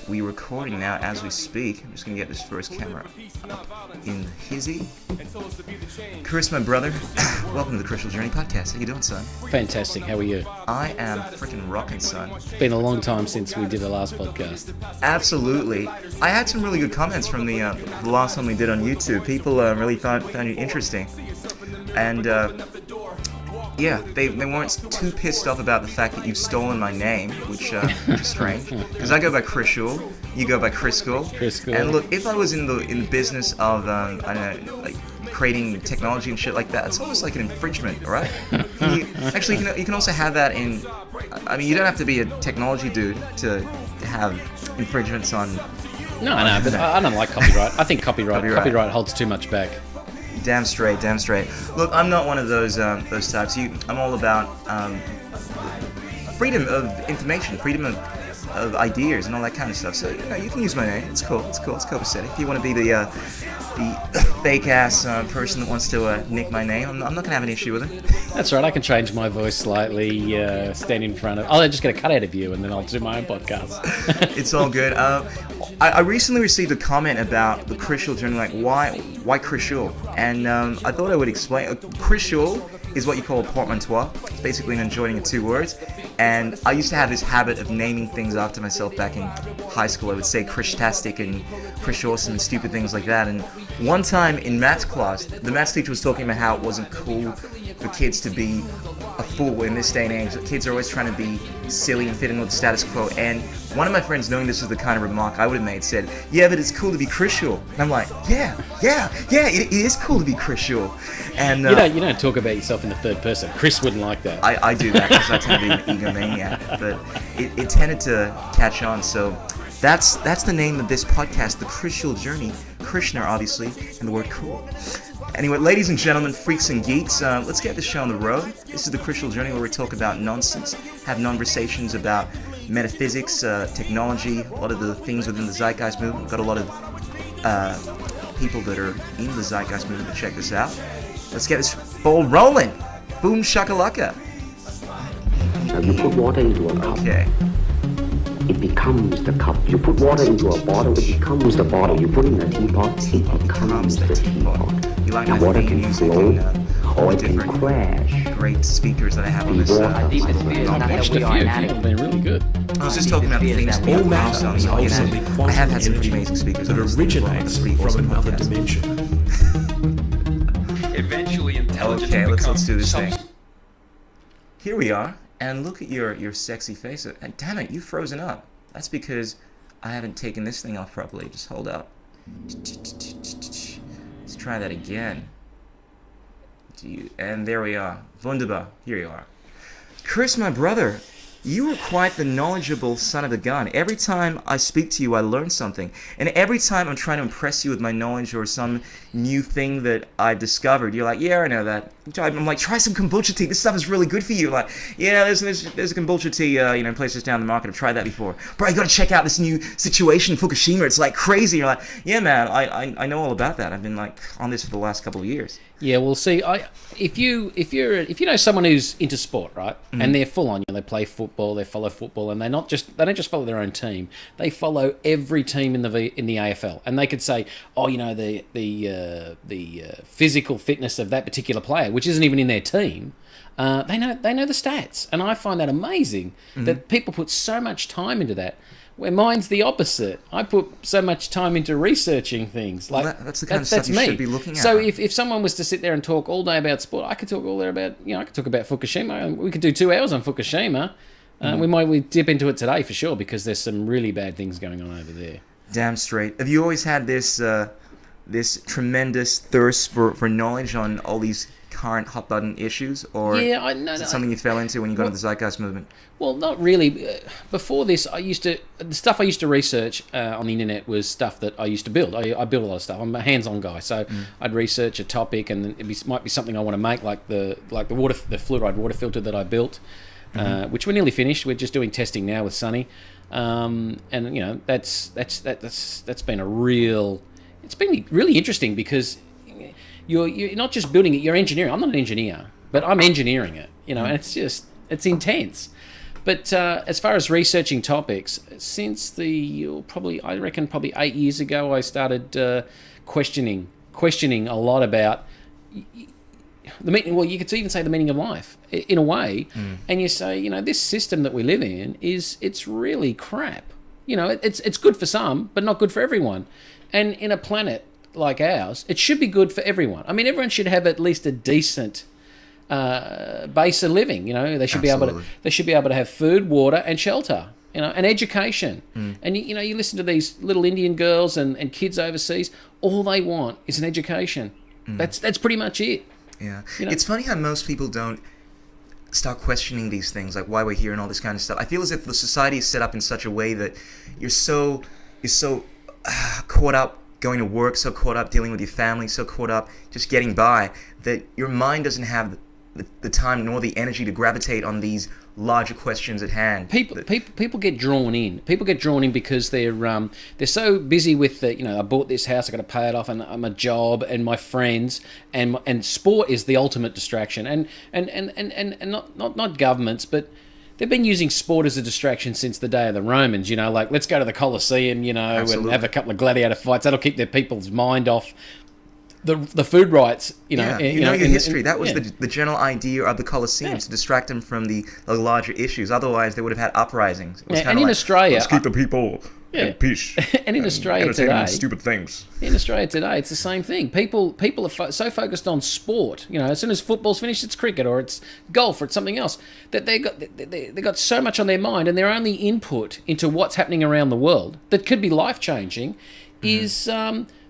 We're recording now as we speak. I'm just going to get this first camera up in the hizzy. Chris, my brother, welcome to the Crucial Journey podcast. How you doing, son? Fantastic. How are you? I am freaking rocking, son. It's been a long time since we did the last podcast. Absolutely. I had some really good comments from the last one we did on YouTube. People really found it interesting. And yeah, they weren't too pissed off about the fact that you've stolen my name, which is strange. Because I go by Krishul, you go by Kriskul. And look, if I was in the business of I don't know, like creating technology and shit like that, it's almost like an infringement, all right? You can also have that in. I mean, you don't have to be a technology dude to have infringements on. No, but I don't like copyright. I think copyright holds too much back. Damn straight. Look, I'm not one of those types. I'm all about freedom of information, freedom of ideas, and all that kind of stuff. So you can use my name. It's cool. It's copacetic. If you want to be the fake ass person that wants to nick my name, I'm not gonna have an issue with it. That's right. I can change my voice slightly. Stand in front of. I'll just get a cut out of you, and then I'll do my own podcast. It's all good. I recently received a comment about the Crucial Journey, like why Crucial? And I thought I would explain. Crucial is what you call a portmanteau. It's basically an adjoining of two words. And I used to have this habit of naming things after myself back in high school. I would say Krishtastic and Krishawesome and stupid things like that. And one time in maths class, the maths teacher was talking about how it wasn't cool for kids to be a fool in this day and age. Kids are always trying to be silly and fit in with the status quo. And one of my friends, knowing this was the kind of remark I would have made, said, "Yeah, but it's cool to be Krishul." And I'm like, yeah, it is cool to be Krishul. And you don't talk about yourself in the third person. Chris wouldn't like that. I do that because I tend to be an egomaniac, but it tended to catch on. So that's the name of this podcast, The Crucial Journey. Krishna, obviously, and the word cool. Anyway, ladies and gentlemen, freaks and geeks, let's get this show on the road. This is The Crucial Journey, where we talk about nonsense, have conversations about metaphysics, technology, a lot of the things within the Zeitgeist movement. We've got a lot of people that are in the Zeitgeist movement to check this out. Let's get this ball rolling. Boom shakalaka. Now you put water into a cup. Okay. It becomes the cup. You put water into a bottle, it becomes the bottle. You put in a teapot, it becomes the teapot. You like now my water theme can music flow, and or it can crash. Great speakers that I have on this. I've watched a few. They've been really good. I was just talking about the things All matter is ultimately I quantum have had some pretty energy amazing speakers that on this originates pretty from awesome another podcast. dimension. Eventually, intelligence Okay, will become let's do this some- thing. Here we are, and look at your sexy face. And damn it, you've frozen up. That's because I haven't taken this thing off properly. Just hold up. Let's try that again. And there we are. Wunderbar. Here you are. Chris, my brother, you are quite the knowledgeable son of a gun. Every time I speak to you, I learn something. And every time I'm trying to impress you with my knowledge or some new thing that I've discovered, you're like, yeah, I know that. I'm like, try some kombucha tea. This stuff is really good for you. Like, yeah, there's a kombucha tea, places down the market. I've tried that before. Bro, you got to check out this new situation in Fukushima. It's like crazy. You're like, yeah, man, I know all about that. I've been like on this for the last couple of years. Yeah, well, see, if you know someone who's into sport, right, and they're full on, they play football, they follow football, and they don't just follow their own team, they follow every team in the AFL, and they could say, oh, the physical fitness of that particular player, which isn't even in their team. They know the stats, and I find that amazing that people put so much time into that. Where mine's the opposite. I put so much time into researching things. Like that's the kind of stuff you should be looking at. So if someone was to sit there and talk all day about sport, I could talk all day about I could talk about Fukushima. We could do 2 hours on Fukushima. We dip into it today for sure because there's some really bad things going on over there. Damn straight. Have you always had this tremendous thirst for knowledge on all these current hot button issues, or is it something you fell into when you got into the Zeitgeist movement? Well, not really. Before this, the stuff I used to research on the internet was stuff that I used to build. I build a lot of stuff. I'm a hands-on guy, so I'd research a topic, and it might be something I want to make, like the fluoride water filter that I built, which we're nearly finished. We're just doing testing now with Sunny, and that's been it's been really interesting because you're not just building it, you're engineering. I'm not an engineer, but I'm engineering it, and it's intense. But as far as researching topics, since I reckon probably 8 years ago, I started questioning a lot about the meaning. Well, you could even say the meaning of life in a way, and you say, this system that we live in it's really crap. It's good for some, but not good for everyone. And in a planet like ours, it should be good for everyone. I mean, everyone should have at least a decent base of living. They should be able to have food, water, and shelter. And education. And you listen to these little Indian girls and kids overseas. All they want is an education. That's pretty much it. Yeah, it's funny how most people don't start questioning these things, like why we're here and all this kind of stuff. I feel as if the society is set up in such a way that you're so caught up going to work, so caught up dealing with your family, so caught up just getting by, that your mind doesn't have the time nor the energy to gravitate on these larger questions at hand. People get drawn in. People get drawn in because they're so busy with I bought this house, I got to pay it off, and I'm a job and my friends, and sport is the ultimate distraction. And not governments, but they've been using sport as a distraction since the day of the Romans. Like, let's go to the Colosseum, and have a couple of gladiator fights. That'll keep their people's mind off the food rights, your history. That was the general idea of the Colosseum, to distract them from the larger issues. Otherwise, they would have had uprisings. And in Australia, let's keep the people in peace. And in Australia today, stupid things. In Australia today, it's the same thing. People are so focused on sport. As soon as football's finished, it's cricket or it's golf or it's something else. That they got so much on their mind, and their only input into what's happening around the world that could be life changing is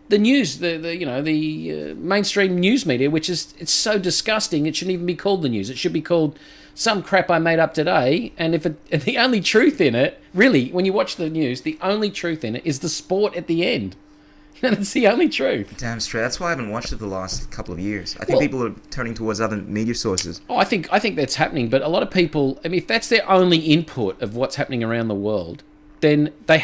the news, the mainstream news media, which it's so disgusting. It shouldn't even be called the news. It should be called some crap I made up today. And and the only truth in it, really, when you watch the news, the only truth in it is the sport at the end. That's the only truth. Damn straight. That's why I haven't watched it the last couple of years. I think people are turning towards other media sources. I think that's happening. But a lot of people, if that's their only input of what's happening around the world, then they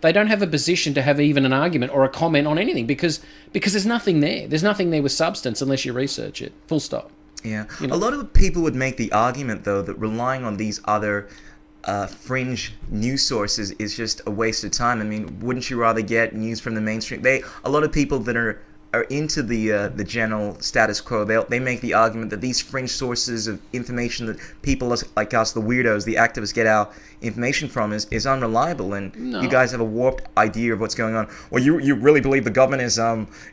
don't have a position to have even an argument or a comment on anything because there's nothing there. There's nothing there with substance unless you research it. Full stop. Yeah. A lot of people would make the argument, though, that relying on these other fringe news sources is just a waste of time. I mean, wouldn't you rather get news from the mainstream? A lot of people that are into the general status quo, they make the argument that these fringe sources of information that people like us, the weirdos, the activists, get our information from is unreliable, and you guys have a warped idea of what's going on. Well, you really believe the government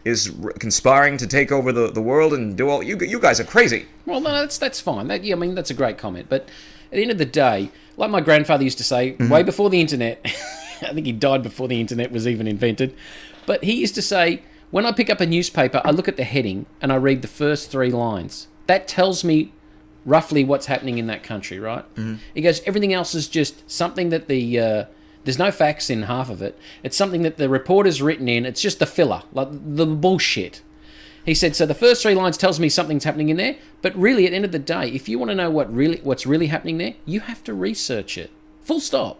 is conspiring to take over the world and do all? You guys are crazy. Well, no, that's fine. That's a great comment. But at the end of the day, like my grandfather used to say, way before the internet, I think he died before the internet was even invented, but he used to say, when I pick up a newspaper, I look at the heading and I read the first 3 lines. That tells me roughly what's happening in that country, right? He goes, everything else is just something that there's no facts in half of it. It's something that the reporter's written in. It's just the filler, like the bullshit. He said, so the first 3 lines tells me something's happening in there, but really at the end of the day, if you want to know what's really happening there, you have to research it. Full stop.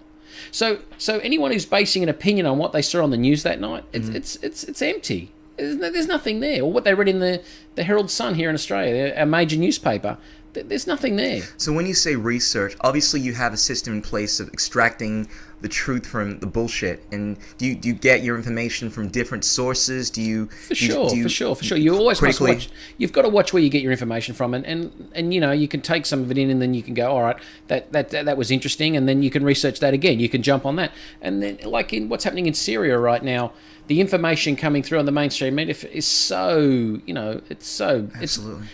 So anyone who's basing an opinion on what they saw on the news that night, it's empty. There's nothing there. Or what they read in the Herald Sun here in Australia, a major newspaper. There's nothing there. So when you say research, obviously you have a system in place of extracting the truth from the bullshit. And do you get your information from different sources? For sure. You always must watch. You've got to watch where you get your information from, and you can take some of it in, and then you can go, all right, that was interesting, and then you can research that again. You can jump on that, and then like in what's happening in Syria right now, the information coming through on the mainstream media is so Absolutely.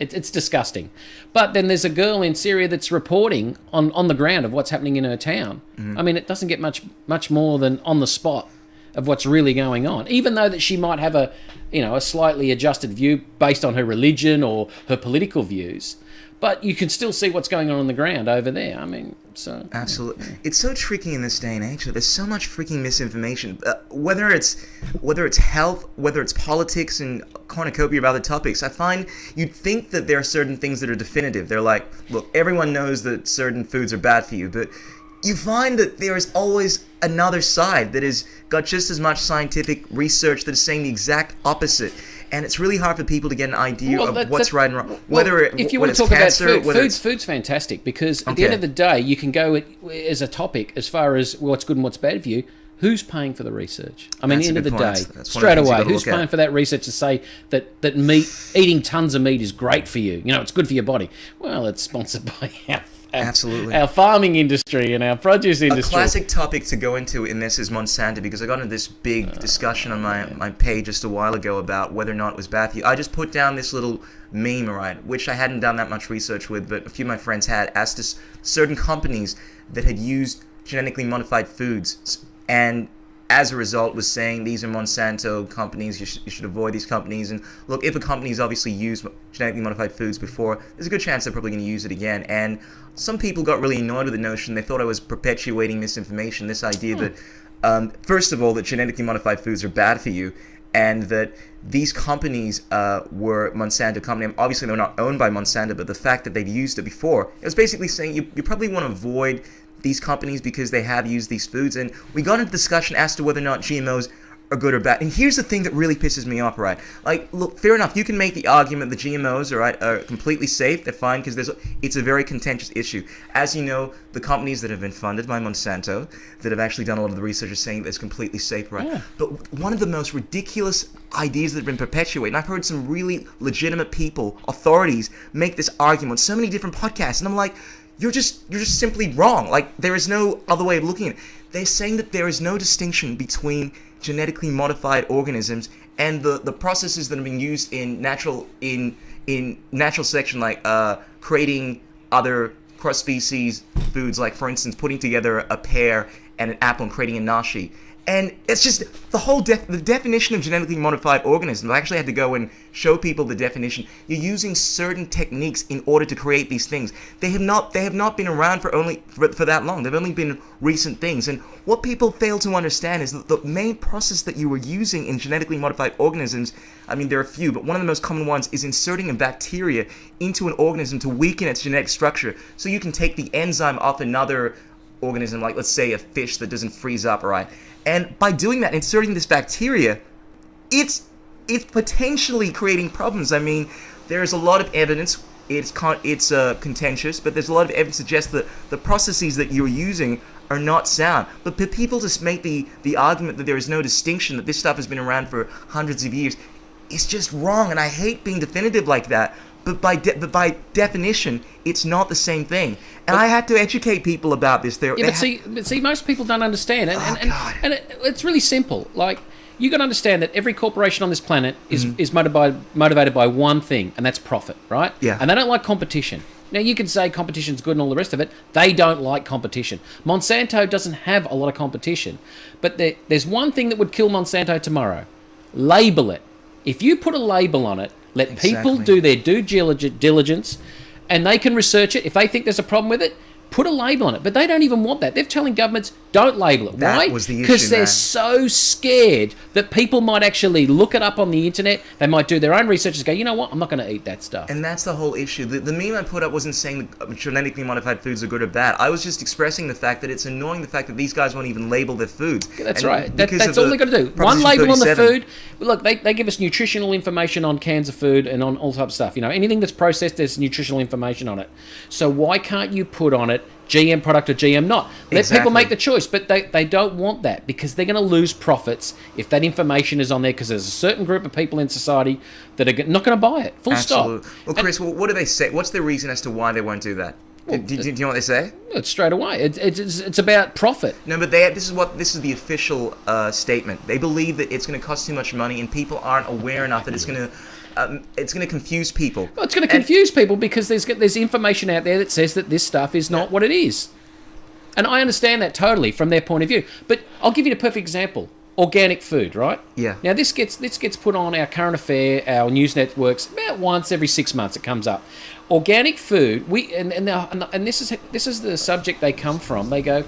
It's disgusting. But then there's a girl in Syria that's reporting on the ground of what's happening in her town. I mean, it doesn't get much more than on the spot of what's really going on, even though that she might have a slightly adjusted view based on her religion or her political views. But you can still see what's going on the ground over there. I mean, so... Absolutely. Yeah. It's so tricky in this day and age. There's so much freaking misinformation. Whether it's health, whether it's politics, and cornucopia of other topics, I find you'd think that there are certain things that are definitive. They're like, look, everyone knows that certain foods are bad for you, but you find that there is always another side that has got just as much scientific research that is saying the exact opposite. And it's really hard for people to get an idea of what's right and wrong. If you want to talk about food's fantastic, because at the end of the day, you can go as a topic as far as what's good and what's bad for you. Who's paying for the research? I mean, at the end of the day, straight away, who's paying for that research to say that eating tons of meat is great for you? You know, it's good for your body. Well, it's sponsored by our farming industry and our produce industry. A classic topic to go into in this is Monsanto, because I got into this big discussion on my page just a while ago about whether or not it was bad for you. I just put down this little meme, right, which I hadn't done that much research with, but a few of my friends had, as to certain companies that had used genetically modified foods, and as a result was saying these are Monsanto companies, you should avoid these companies. And look, if a company's obviously used genetically modified foods before, there's a good chance they're probably going to use it again. And some people got really annoyed with the notion. They thought I was perpetuating misinformation, this idea that, first of all, that genetically modified foods are bad for you, and that these companies were Monsanto company. Obviously, they're not owned by Monsanto, but the fact that they've used it before, it was basically saying you probably want to avoid these companies because they have used these foods. And we got into discussion as to whether or not GMOs are good or bad. And here's the thing that really pisses me off, right? Like, look, fair enough, you can make the argument that GMOs are completely safe, they're fine, because it's a very contentious issue. As you know, the companies that have been funded by Monsanto, that have actually done a lot of the research, are saying that it's completely safe, right? Yeah. But one of the most ridiculous ideas that have been perpetuated, and I've heard some really legitimate people, authorities, make this argument on so many different podcasts, and I'm like, You're just simply wrong. Like, there is no other way of looking at it. They're saying that there is no distinction between genetically modified organisms and the processes that have been used in natural selection, like creating other cross-species foods, like, for instance, putting together a pear and an apple and creating a nashi. And it's just the definition of genetically modified organisms. I actually had to go and show people the definition. You're using certain techniques in order to create these things. They have not been around for that long. They've only been recent things. And what people fail to understand is that the main process that you were using in genetically modified organisms, I mean, there are a few, but one of the most common ones is inserting a bacteria into an organism to weaken its genetic structure. So you can take the enzyme off another organism, like, let's say, a fish that doesn't freeze up, right? And by doing that, inserting this bacteria, it's potentially creating problems. I mean, there's a lot of evidence. It's contentious, but there's a lot of evidence to suggest that the processes that you're using are not sound. But people just make the argument that there is no distinction, that this stuff has been around for hundreds of years. It's just wrong, and I hate being definitive like that. But by definition, it's not the same thing. And I had to educate people about this. But see, most people don't understand. And it's really simple. Like, you got to understand that every corporation on this planet is motivated by one thing, and that's profit, right? Yeah. And they don't like competition. Now, you can say competition's good and all the rest of it. They don't like competition. Monsanto doesn't have a lot of competition. But there's one thing that would kill Monsanto tomorrow. Label it. If you put a label on it, let people do their due diligence, and they can research it. If they think there's a problem with it, put a label on it. But they don't even want that. They're telling governments, don't label it. Why? That was the issue, because they're so scared that people might actually look it up on the internet. They might do their own research and go, you know what, I'm not going to eat that stuff. And that's the whole issue. The meme I put up wasn't saying that genetically modified foods are good or bad. I was just expressing the fact that it's annoying the fact that these guys won't even label their foods. That's right. That's all they got to do. One label on the food. Look, they give us nutritional information on cans of food and on all types of stuff. You know, anything that's processed, there's nutritional information on it. So why can't you put on it GM product or GM not? Let people make the choice, but they don't want that because they're going to lose profits if that information is on there, because there's a certain group of people in society that are not going to buy it. Full stop. Well, Chris, what do they say? What's the reason as to why they won't do that? Do you know what they say? It's straight away. It's about profit. No, but this is the official statement. They believe that it's going to cost too much money, and people aren't aware enough that it's going to confuse people. Well, it's going to confuse people because there's information out there that says that this stuff is not what it is. And I understand that totally from their point of view. But I'll give you a perfect example. Organic food, right? Yeah. Now, this gets put on our current affair, our news networks, about once every 6 months it comes up. Organic food, and this is the subject they come from. They go,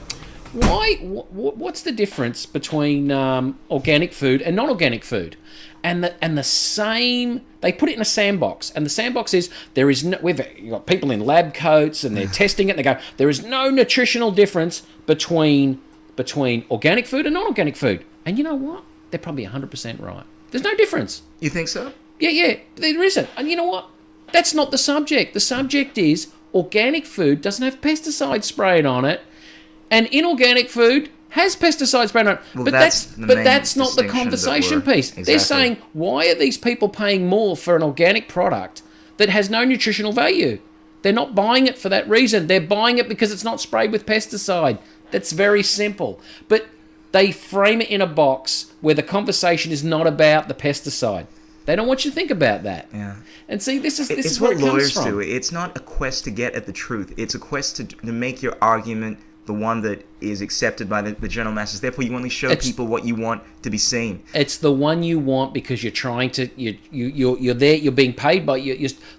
What's the difference between organic food and non-organic food? And the same, they put it in a sandbox, and the sandbox is we've got people in lab coats and they're testing it, and they go, there is no nutritional difference between organic food and non-organic food. And you know what? They're probably 100% right. There's no difference. You think so? Yeah, there isn't. And you know what? That's not the subject. The subject is organic food doesn't have pesticides sprayed on it, and inorganic food has pesticides sprayed on it. Well, but that's not the conversation piece. Exactly. They're saying, why are these people paying more for an organic product that has no nutritional value? They're not buying it for that reason. They're buying it because it's not sprayed with pesticide. That's very simple. But they frame it in a box where the conversation is not about the pesticide. They don't want you to think about that. Yeah. And see, this is what where it comes lawyers from. do. It's not a quest to get at the truth. It's a quest to make your argument the one that is accepted by the general masses. Therefore, you only show people what you want to be seen. It's the one you want because you're trying to. You're there. You're being paid by.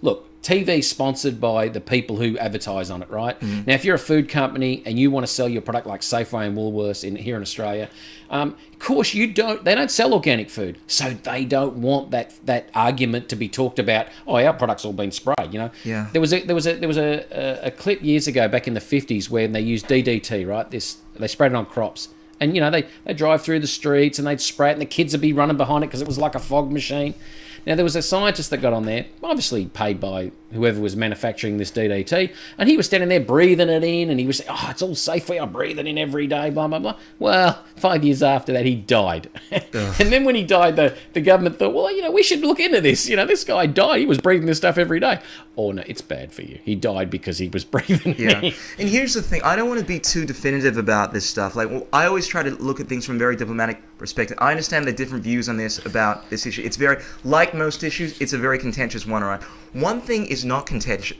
Look. TV's sponsored by the people who advertise on it, right? Mm-hmm. Now, if you're a food company and you want to sell your product like Safeway and Woolworths here in Australia, of course they don't sell organic food, so they don't want that argument to be talked about. Oh, our product's all been sprayed, you know. Yeah. There was a clip years ago back in the 50s where they used DDT, right? They sprayed it on crops. And, you know, they drive through the streets and they'd spray it and the kids would be running behind it because it was like a fog machine. Now, there was a scientist that got on there, obviously paid by whoever was manufacturing this DDT, and he was standing there breathing it in, and he was saying, oh, it's all safe for you, I breathe it in every day, blah, blah, blah. Well, 5 years after that, he died. And then when he died, the government thought, well, you know, we should look into this. You know, this guy died, he was breathing this stuff every day. Oh, no, it's bad for you. He died because he was breathing it in. And here's the thing, I don't want to be too definitive about this stuff. I always try to look at things from a very diplomatic perspective. I understand the different views on this, about this issue. It's very, like most issues, it's a very contentious one, all right? One thing is not contentious,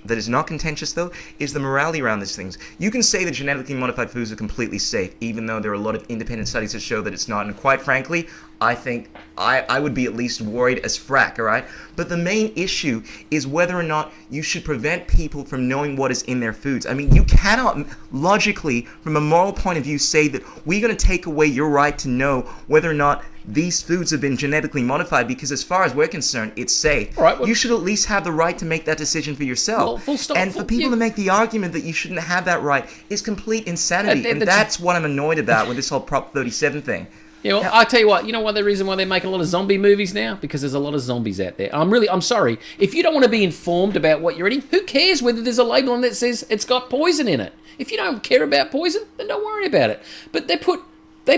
though, is the morality around these things. You can say that genetically modified foods are completely safe, even though there are a lot of independent studies that show that it's not. And quite frankly, I think I would be at least worried as frack, all right? But the main issue is whether or not you should prevent people from knowing what is in their foods. I mean, you cannot logically, from a moral point of view, say that we're going to take away your right to know whether or not these foods have been genetically modified, because as far as we're concerned, it's safe. Right, well, you should at least have the right to make that decision for yourself. Well, full stop. And for people to make the argument that you shouldn't have that right is complete insanity. And that's what I'm annoyed about with this whole Prop 37 thing. Yeah, well, I'll tell you what. You know what the reason why they make a lot of zombie movies now? Because there's a lot of zombies out there. I'm sorry. If you don't want to be informed about what you're eating, who cares whether there's a label on that says it's got poison in it? If you don't care about poison, then don't worry about it. But they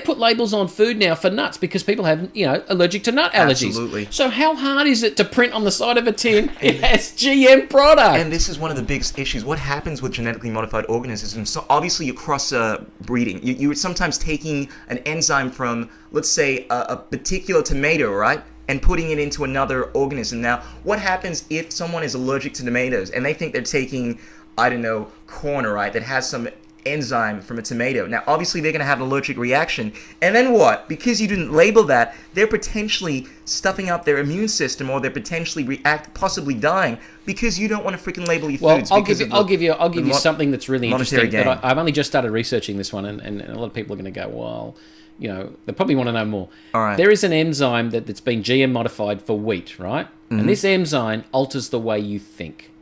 put labels on food now for nuts because people have, you know, allergic to nut allergies. Absolutely. So how hard is it to print on the side of a tin, it has GM product? And this is one of the biggest issues. What happens with genetically modified organisms? So obviously you're cross-breeding. You're sometimes taking an enzyme from, let's say, a particular tomato, right? And putting it into another organism. Now, what happens if someone is allergic to tomatoes and they think they're taking, I don't know, corn, right, that has some enzyme from a tomato? Now, obviously, they're going to have an allergic reaction. And then what? Because you didn't label that, they're potentially stuffing up their immune system, or they're potentially possibly dying because you don't want to freaking label your foods. I'll give you something that's really interesting. That I've only just started researching this one, and a lot of people are going to go, well, you know, they probably want to know more. All right. There is an enzyme that's been GM modified for wheat, right? Mm-hmm. And this enzyme alters the way you think.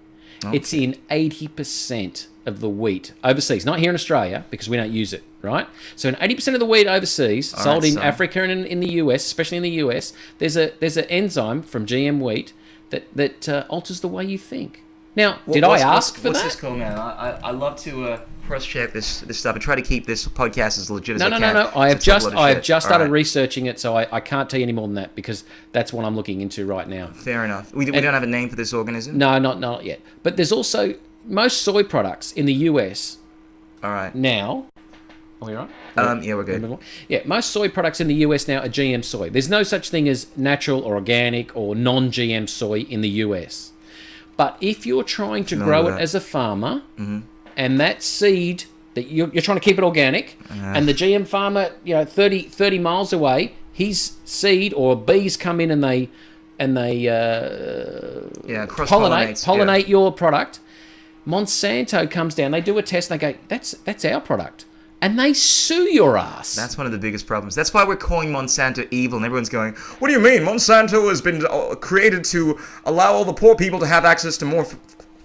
Okay. It's in 80% of the wheat overseas, not here in Australia because we don't use it, right? So in 80% of the wheat overseas, sold in Africa and in the US, especially in the US, there's an enzyme from GM wheat that alters the way you think. Now, did I ask for that? What's this called, man? I love to cross-check this stuff and try to keep this podcast as legit as I can. No. I have just started researching it, so I can't tell you any more than that because that's what I'm looking into right now. Fair enough. We don't have a name for this organism? No, not yet. But there's also most soy products in the US. All right. Now, are we right? Yeah, we're good. Yeah, most soy products in the US now are GM soy. There's no such thing as natural or organic or non-GM soy in the US. But if you're trying to grow it as a farmer, mm-hmm. and that seed that you're trying to keep it organic, and the GM farmer, you know, 30 miles away, his seed or bees come in and they pollinate your product. Monsanto comes down, they do a test, and they go, that's our product. and they sue your ass. That's one of the biggest problems. That's why we're calling Monsanto evil, and everyone's going, what do you mean? Monsanto has been created to allow all the poor people to have access to more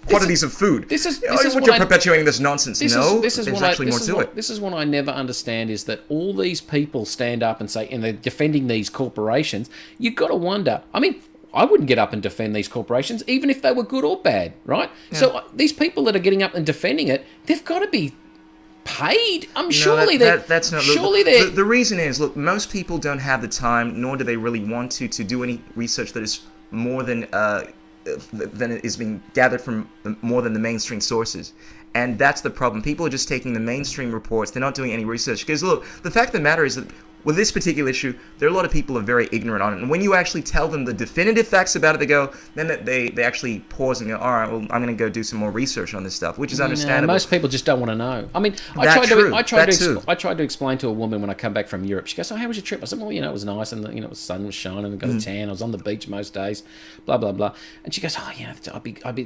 quantities of food. This is what you're perpetuating this nonsense. There's actually more to it. This is what I never understand, is that all these people stand up and say, and they're defending these corporations. You've got to wonder, I mean, I wouldn't get up and defend these corporations, even if they were good or bad, right? Yeah. So these people that are getting up and defending it, they've got to be paid. That's not. Surely the reason is, look, most people don't have the time, nor do they really want to do any research that is more than it is being gathered from more than the mainstream sources. And that's the problem. People are just taking the mainstream reports. They're not doing any research. Because look, the fact of the matter is that with this particular issue, there are a lot of people who are very ignorant on it. And when you actually tell them the definitive facts about it, they actually pause and go, all right, well, I'm going to go do some more research on this stuff, which is understandable. Most people just don't want to know. I mean, I tried to explain to a woman when I come back from Europe. She goes, oh, how was your trip? I said, well, it was nice, and the sun was shining, and got a tan. I was on the beach most days, blah blah blah. And she goes, oh yeah,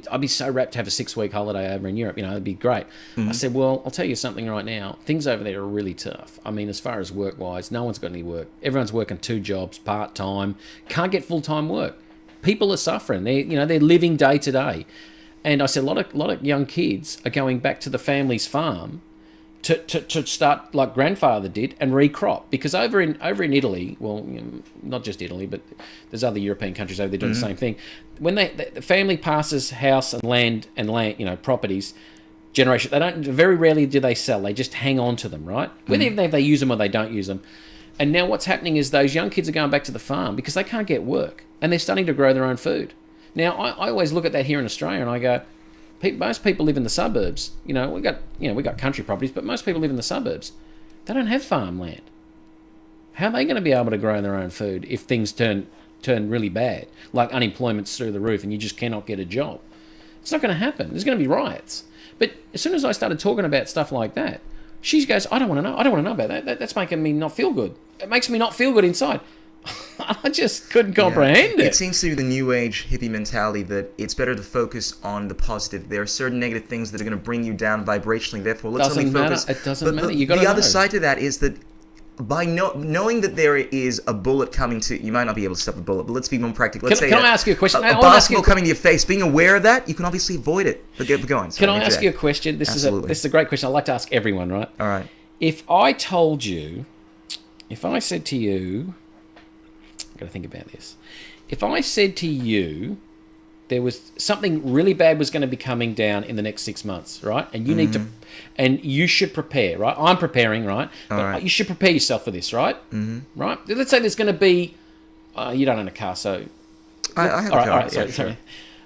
I'd be so rapt to have a 6-week holiday over in Europe. It'd be great. I said, well, I'll tell you something right now. Things over there are really tough. I mean, as far as work wise, no one's got any work. Everyone's working 2 jobs, part time. Can't get full time work. People are suffering. They're living day to day. And I said, a lot of young kids are going back to the family's farm to start like grandfather did and recrop, because over in Italy, well, not just Italy, but there's other European countries over there doing the same thing. When the family passes house and land properties, generation, very rarely do they sell. They just hang on to them, right? Whether they use them or they don't use them. And now what's happening is those young kids are going back to the farm because they can't get work, and they're starting to grow their own food. Now, I always look at that here in Australia and I go, most people live in the suburbs. We got country properties, but most people live in the suburbs. They don't have farmland. How are they going to be able to grow their own food if things turn really bad, like unemployment's through the roof and you just cannot get a job? It's not going to happen. There's going to be riots. But as soon as I started talking about stuff like that, she goes, I don't want to know. I don't want to know about that. That's making me not feel good. It makes me not feel good inside. I just couldn't comprehend it. It seems to be the new age hippie mentality that it's better to focus on the positive. There are certain negative things that are going to bring you down vibrationally. Therefore, let's only focus. It doesn't matter. The other side to that is that by knowing that there is a bullet coming to you, might not be able to stop a bullet, but let's be more practical. Let's can I ask you a question? A basketball coming to your face. Being aware of that, you can obviously avoid it. But get going. Can I ask you a question? This is a great question. I like to ask everyone, right? All right. If I said to you, I've got to think about this. If I said to you, there was something really bad was going to be coming down in the next 6 months, right? And you need to, and you should prepare, right? I'm preparing, right? But you should prepare yourself for this, right? Right? Let's say there's going to be, you don't own a car, so. I have a car. All right, sorry.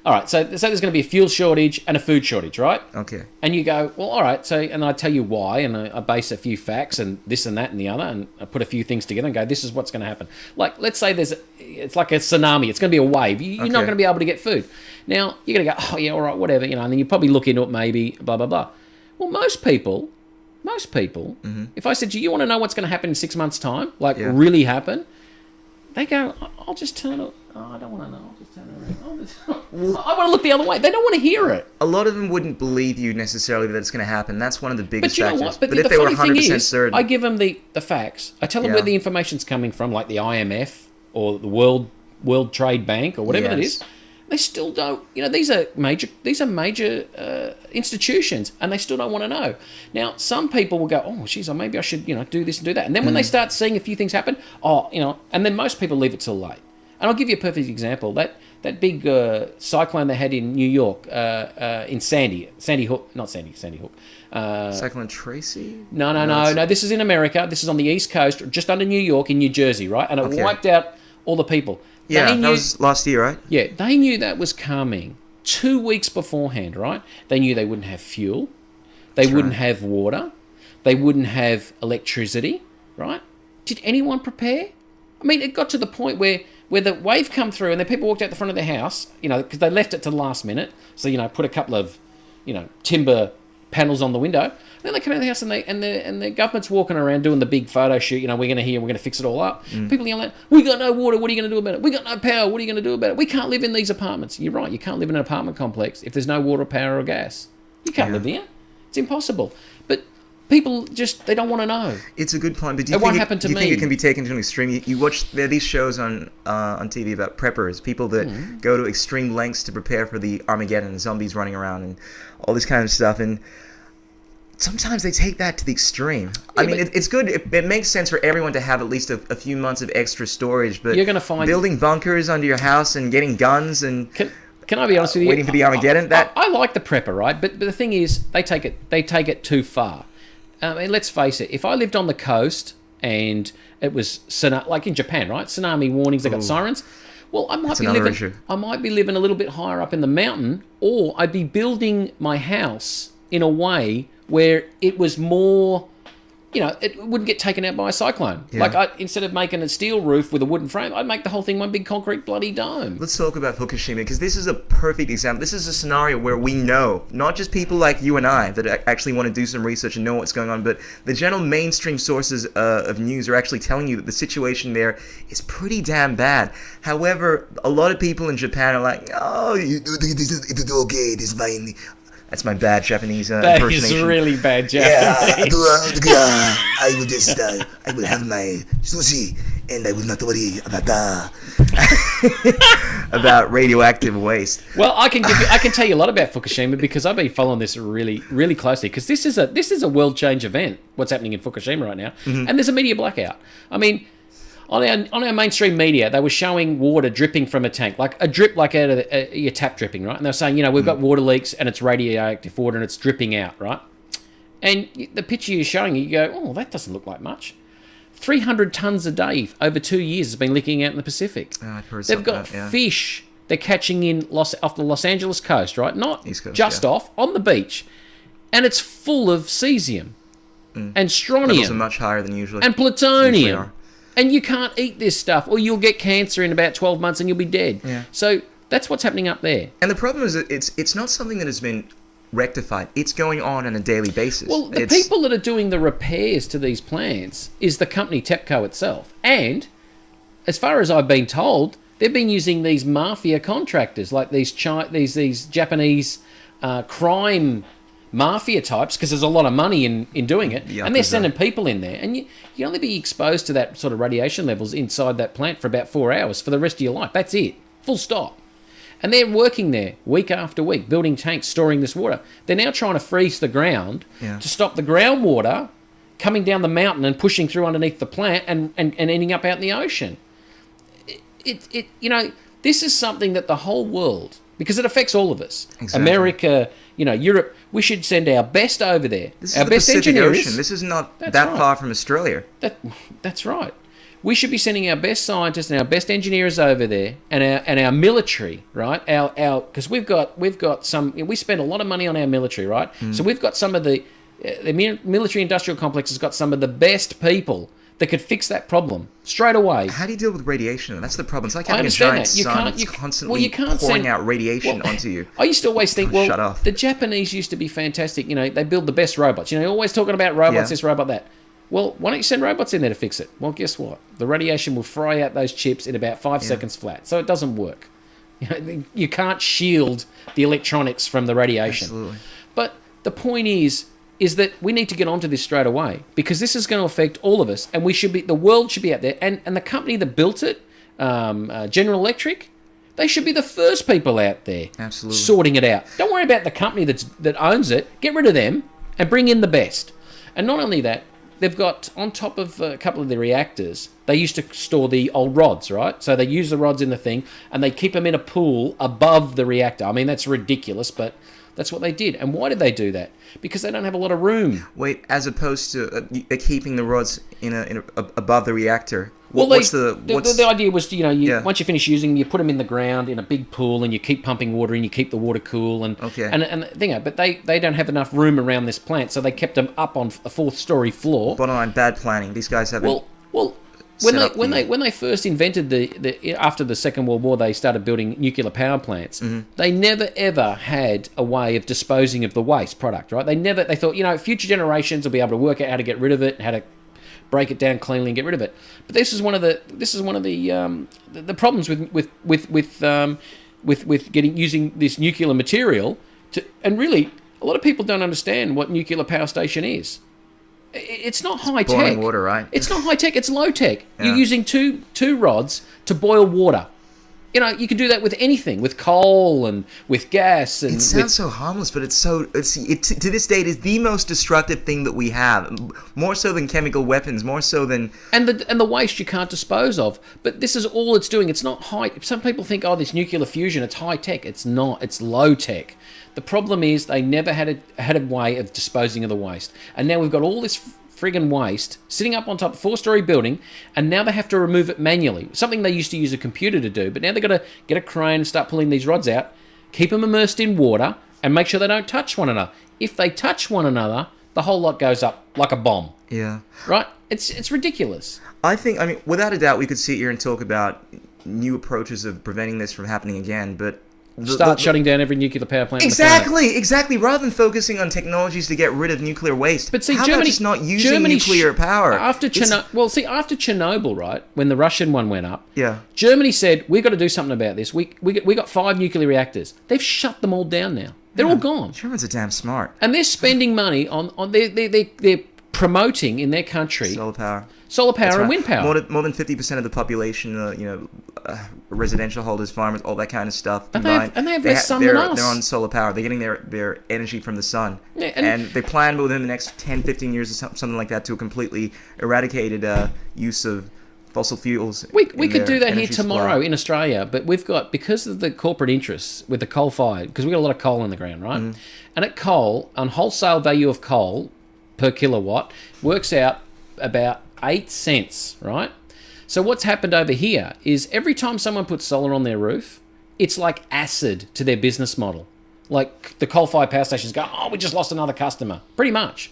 All right, so there's going to be a fuel shortage and a food shortage, right? Okay. And you go, well, all right, so, and I tell you why, and I base a few facts and this and that and the other, and I put a few things together and go, this is what's going to happen. Like, let's say it's like a tsunami. It's going to be a wave. You're not going to be able to get food. Now, you're going to go, oh, yeah, all right, whatever, and then you probably look into it maybe, blah, blah, blah. Well, most people, if I said to you, you want to know what's going to happen in 6 months' time, really happen, they go, I'll just turn it. Oh, I don't want to know. I'll just turn it around. I want to look the other way. They don't want to hear it. A lot of them wouldn't believe you necessarily that it's going to happen. That's one of the biggest factors. Know what? But if they were 100% certain, I give them the facts. I tell them where the information's coming from, like the IMF or the World Trade Bank or whatever it is. They still don't. These are major institutions, and they still don't want to know. Now, some people will go, "Oh, geez, maybe I should, do this and do that." And then when they start seeing a few things happen, and then most people leave it till late. And I'll give you a perfect example. That big cyclone they had in New York, in Sandy Hook. Cyclone Tracy? No. This is in America. This is on the East Coast, just under New York, in New Jersey, right? And it wiped out all the people. Yeah, that was last year, right? Yeah, they knew that was coming 2 weeks beforehand, right? They knew they wouldn't have fuel. They wouldn't have water. They wouldn't have electricity, right? Did anyone prepare? I mean, it got to the point where the wave come through and the people walked out the front of their house, because they left it to the last minute. So, put a couple of, timber panels on the window. Then they come out of the house and the government's walking around doing the big photo shoot. We're going to fix it all up. People yelling, we got no water. What are you going to do about it? We got no power. What are you going to do about it? We can't live in these apartments. You're right. You can't live in an apartment complex if there's no water, power, or gas. You can't live there. It's impossible. But people just, they don't want to know. It's a good point, but It won't happen to do you think me. it can be taken to an extreme? You watch, there are these shows on TV about preppers, people that go to extreme lengths to prepare for the Armageddon, zombies running around and all this kind of stuff, and sometimes they take that to the extreme. Yeah, I mean, it's good. It makes sense for everyone to have at least a few months of extra storage, but You're gonna find- building bunkers under your house and getting guns and Can I be honest with you? waiting for the Armageddon, I like the prepper, right? But the thing is, they take it too far. And let's face it. If I lived on the coast and it was like in Japan, right? Tsunami warnings, they got sirens. Well, I might be living a little bit higher up in the mountain, or I'd be building my house in a way where it was more, it wouldn't get taken out by a cyclone. Yeah. Like, instead of making a steel roof with a wooden frame, I'd make the whole thing one big concrete bloody dome. Let's talk about Fukushima, because this is a perfect example. This is a scenario where we know, not just people like you and I that actually want to do some research and know what's going on, but the general mainstream sources of news are actually telling you that the situation there is pretty damn bad. However, a lot of people in Japan are like, oh, it's okay, it's fine. That's my bad Japanese impersonation. That is really bad Japanese. I will just, I will have my sushi, and I will not worry about radioactive waste. Well, I can tell you a lot about Fukushima because I've been following this really, really closely. Because this is a world change event. What's happening in Fukushima right now, and there's a media blackout. I mean, on our mainstream media, they were showing water dripping from a tank, like a drip, like out of your tap dripping, right? And they're saying, we've got water leaks and it's radioactive water and it's dripping out, right? And the picture you're showing, you go, oh, that doesn't look like much. 300 tons a day over 2 years has been leaking out in the Pacific. I've heard They've got fish they're catching in off the Los Angeles coast, right? Not East Coast, just off, on the beach. And it's full of cesium and strontium. Levels are much higher than usually. And plutonium. Usually are. And you can't eat this stuff, or you'll get cancer in about 12 months and you'll be dead. Yeah. So that's what's happening up there. And the problem is that it's not something that has been rectified. It's going on a daily basis. Well, the people that are doing the repairs to these plants is the company TEPCO itself. And as far as I've been told, they've been using these mafia contractors, like these Japanese crime mafia types, because there's a lot of money in doing it, and they're sending people in there, and you only be exposed to that sort of radiation levels inside that plant for about 4 hours for the rest of your life. That's it, full stop. And they're working there week after week, building tanks, storing this water. They're now trying to freeze the ground to stop the groundwater coming down the mountain and pushing through underneath the plant and ending up out in the ocean. This is something that the whole world, because it affects all of us. Exactly. America, Europe, we should send our best over there. This is our the best Pacific engineers. Ocean. This is not that far from Australia. That's right. We should be sending our best scientists and our best engineers over there, and our military, right? Because we spend a lot of money on our military, right? So we've got some of the military industrial complex has got some of the best people that could fix that problem straight away. How do you deal with radiation? That's the problem. It's like having a giant sun that's constantly pouring out radiation onto you. I used to always think, shut off. The Japanese used to be fantastic. They build the best robots. You're always talking about robots, this robot, that. Well, why don't you send robots in there to fix it? Well, guess what? The radiation will fry out those chips in about 5 seconds flat. So it doesn't work. You can't shield the electronics from the radiation. Absolutely. But the point is that we need to get onto this straight away, because this is going to affect all of us, and the world should be out there. And the company that built it, General Electric, they should be the first people out there sorting it out. Don't worry about the company that owns it. Get rid of them and bring in the best. And not only that, they've got, on top of a couple of the reactors, they used to store the old rods, right? So they use the rods in the thing, and they keep them in a pool above the reactor. I mean, that's ridiculous, but that's what they did. And why did they do that? Because they don't have a lot of room. Wait, as opposed to they're keeping the rods above the reactor. Well, the idea was, once you finish using them, you put them in the ground in a big pool, and you keep pumping water, and you keep the water cool, and but they don't have enough room around this plant, so they kept them up on a 4th-story floor. Bottom line, bad planning. These guys haven't. When they first invented after the Second World War, they started building nuclear power plants. They never ever had a way of disposing of the waste product, right? They thought, future generations will be able to work out how to get rid of it, how to break it down cleanly and get rid of it. But this is one of the problems with using this nuclear material and really a lot of people don't understand what nuclear power station is. It's not high tech. Boiling water, right? It's not high tech. It's low tech. Yeah. You're using two rods to boil water. You know, you can do that with anything, with coal and with gas. And it sounds so harmless, but to this day, it is the most destructive thing that we have. More so than chemical weapons, more so than... And the waste you can't dispose of. But this is all it's doing. It's not high... Some people think, oh, this nuclear fusion, it's high tech. It's not. It's low tech. The problem is they never had a way of disposing of the waste. And now we've got all this friggin' waste sitting up on top of a 4-story building, and now they have to remove it manually. Something they used to use a computer to do, but now they've got to get a crane and start pulling these rods out, keep them immersed in water, and make sure they don't touch one another. If they touch one another, the whole lot goes up like a bomb. Yeah. Right? It's ridiculous. I mean, without a doubt, we could sit here and talk about new approaches of preventing this from happening again, but... Start shutting down every nuclear power plant. Exactly. Rather than focusing on technologies to get rid of nuclear waste, but see, how Germany, about just not using nuclear power? After Chernobyl, right, when the Russian one went up, yeah, Germany said we've got to do something about this. We got 5 nuclear reactors. They've shut them all down now. They're all gone. Germans are damn smart, and they're spending money on they're promoting in their country solar power and wind power. More than 50% of the population, residential holders, farmers, all that kind of stuff. And they have less sun than us. They're on solar power. They're getting their energy from the sun. Yeah, and they plan within the next 10, 15 years or something like that to a completely eradicated use of fossil fuels. We could do that here tomorrow supply. in Australia, but we've got, because of the corporate interests with the coal fired, because we've got a lot of coal in the ground, right? Mm. And at coal, on wholesale value of coal per kilowatt, works out about 8 cents, right? So what's happened over here is every time someone puts solar on their roof, it's like acid to their business model. Like the coal-fired power stations go, oh, we just lost another customer, pretty much.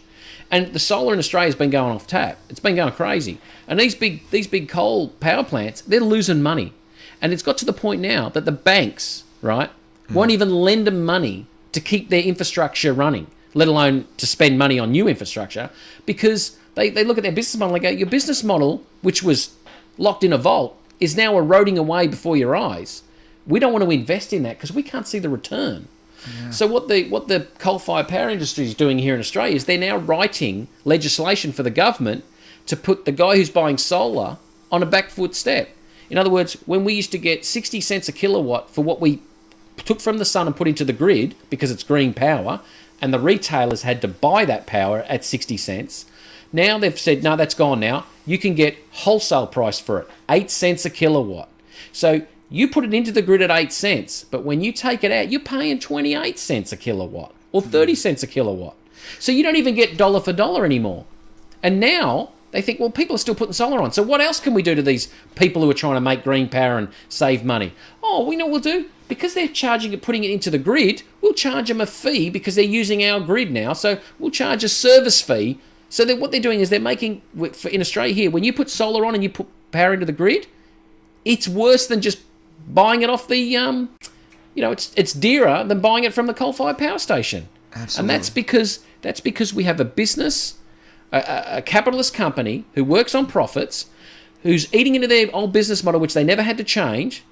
And the solar in Australia has been going off tap. It's been going crazy. And these big coal power plants, they're losing money. And it's got to the point now that the banks, right, won't even lend them money to keep their infrastructure running, let alone to spend money on new infrastructure, because they look at their business model and they go, your business model, which was locked in a vault, is now eroding away before your eyes. We don't want to invest in that because we can't see the return. Yeah. So what the coal-fired power industry is doing here in Australia is they're now writing legislation for the government to put the guy who's buying solar on a back foot step. In other words, when we used to get 60 cents a kilowatt for what we took from the sun and put into the grid because it's green power, and the retailers had to buy that power at 60 cents, now they've said, no, that's gone now. You can get wholesale price for it, 8 cents a kilowatt. So you put it into the grid at 8 cents, but when you take it out, you're paying 28 cents a kilowatt or 30 cents a kilowatt. So you don't even get dollar for dollar anymore. And now they think, well, people are still putting solar on. So what else can we do to these people who are trying to make green power and save money? Oh, we know what we'll do. Because they're putting it into the grid, we'll charge them a fee because they're using our grid now. So we'll charge a service fee. So what they're doing is they're making, in Australia here, when you put solar on and you put power into the grid, it's worse than just buying it off the, it's dearer than buying it from the coal-fired power station. Absolutely. And that's because we have a business, a capitalist company who works on profits, who's eating into their old business model, which they never had to change,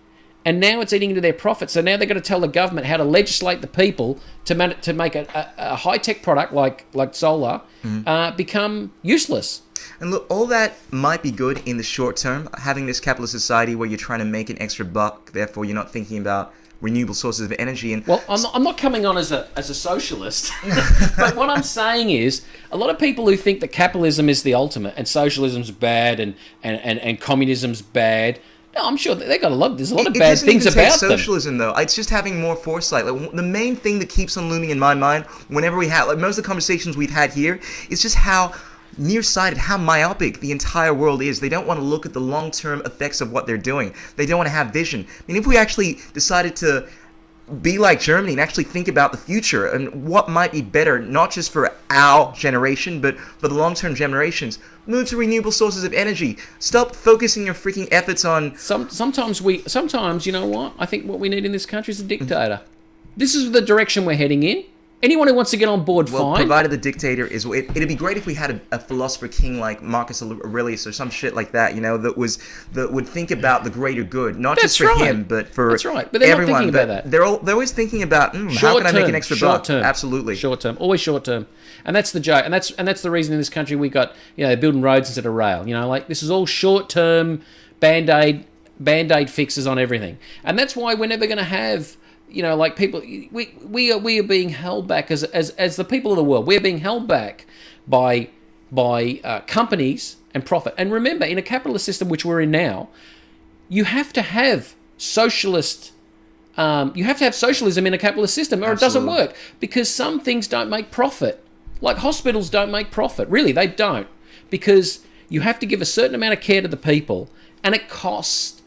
and now it's eating into their profits. So now they've got to tell the government how to legislate the people to make a high-tech product like solar become useless. And look, all that might be good in the short term, having this capitalist society where you're trying to make an extra buck, therefore you're not thinking about renewable sources of energy. And well, I'm not coming on as a socialist, but what I'm saying is a lot of people who think that capitalism is the ultimate and socialism's bad and communism's bad. No, I'm sure there's a lot of bad things about them. Socialism, though. It's just having more foresight. Like, the main thing that keeps on looming in my mind whenever we have, like most of the conversations we've had here, is just how nearsighted, how myopic the entire world is. They don't want to look at the long-term effects of what they're doing. They don't want to have vision. I mean, if we actually decided to be like Germany and actually think about the future and what might be better, not just for our generation, but for the long-term generations, move to renewable sources of energy. Stop focusing your freaking efforts on... Sometimes, you know what? I think what we need in this country is a dictator. This is the direction we're heading in. Anyone who wants to get on board, Well, fine. provided the dictator is... It'd be great if we had a philosopher king like Marcus Aurelius or some shit like that, that would think about the greater good, not That's just for right. him, but for That's right. But they're not everyone. thinking about that. They're always thinking about, how can I make an extra buck? Short term. Absolutely. Short term. Always short term. And that's the joke. And that's the reason in this country we got, building roads instead of rail. This is all short term band-aid fixes on everything. And that's why we're never going to have... people, we are being held back as the people of the world. We're being held back by companies and profit. And remember, in a capitalist system, which we're in now, you have to have socialist. You have to have socialism in a capitalist system, or Absolutely. it doesn't work, because some things don't make profit. Like hospitals don't make profit. Really, they don't, because you have to give a certain amount of care to the people, and it costs.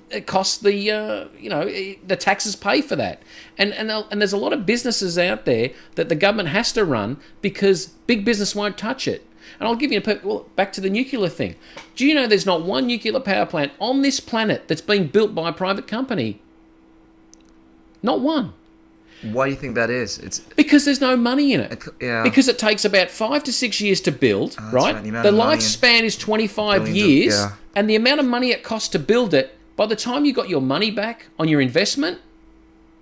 It costs the taxes pay for that, and there's a lot of businesses out there that the government has to run because big business won't touch it. And I'll give you back to the nuclear thing. Do you know there's not one nuclear power plant on this planet that's being built by a private company? Not one. Why do you think that is? It's because there's no money in it. Yeah. Because it takes about 5 to 6 years to build, right? The lifespan is 25 years, and the amount of money it costs to build it. By the time you got your money back on your investment,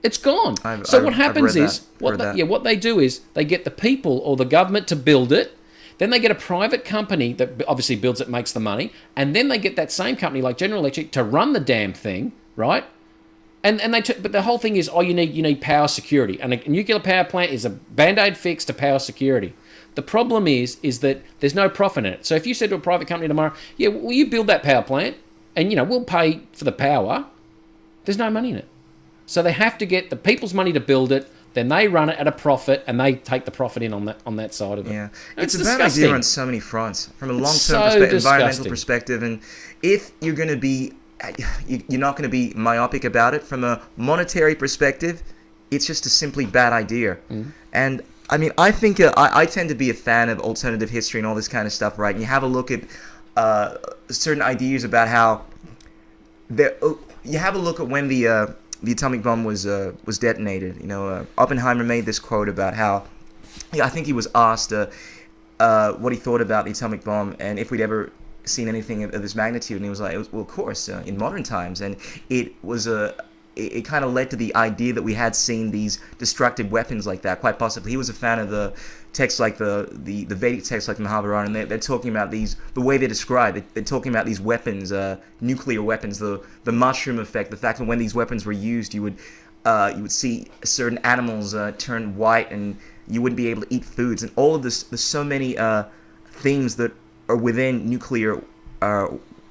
it's gone. What happens is what they do is they get the people or the government to build it. Then they get a private company that obviously builds it, makes the money, and then they get that same company like General Electric to run the damn thing, right? But the whole thing is, you need power security, and a nuclear power plant is a band-aid fix to power security. The problem is that there's no profit in it. So if you said to a private company tomorrow, will you build that power plant? And, we'll pay for the power. There's no money in it. So they have to get the people's money to build it. Then they run it at a profit, and they take the profit in on that side of it. Yeah, it's a bad idea on so many fronts. From a long-term environmental perspective, and if you're going to be, you're not going to be myopic about it. From a monetary perspective, it's just a simply bad idea. Mm. And I think I tend to be a fan of alternative history and all this kind of stuff, right? And you have a look at certain ideas about how you have a look at when the atomic bomb was detonated. Oppenheimer made this quote about how I think he was asked what he thought about the atomic bomb and if we'd ever seen anything of this magnitude, and he was like, well, of course, in modern times. And it was it kind of led to the idea that we had seen these destructive weapons like that, quite possibly. He was a fan of the texts like the Vedic texts like the Mahabharata, and they're talking about the way they describe it, they're talking about these weapons, nuclear weapons, the mushroom effect, the fact that when these weapons were used, you would see certain animals turn white, and you wouldn't be able to eat foods, and all of this. There's so many themes that are within nuclear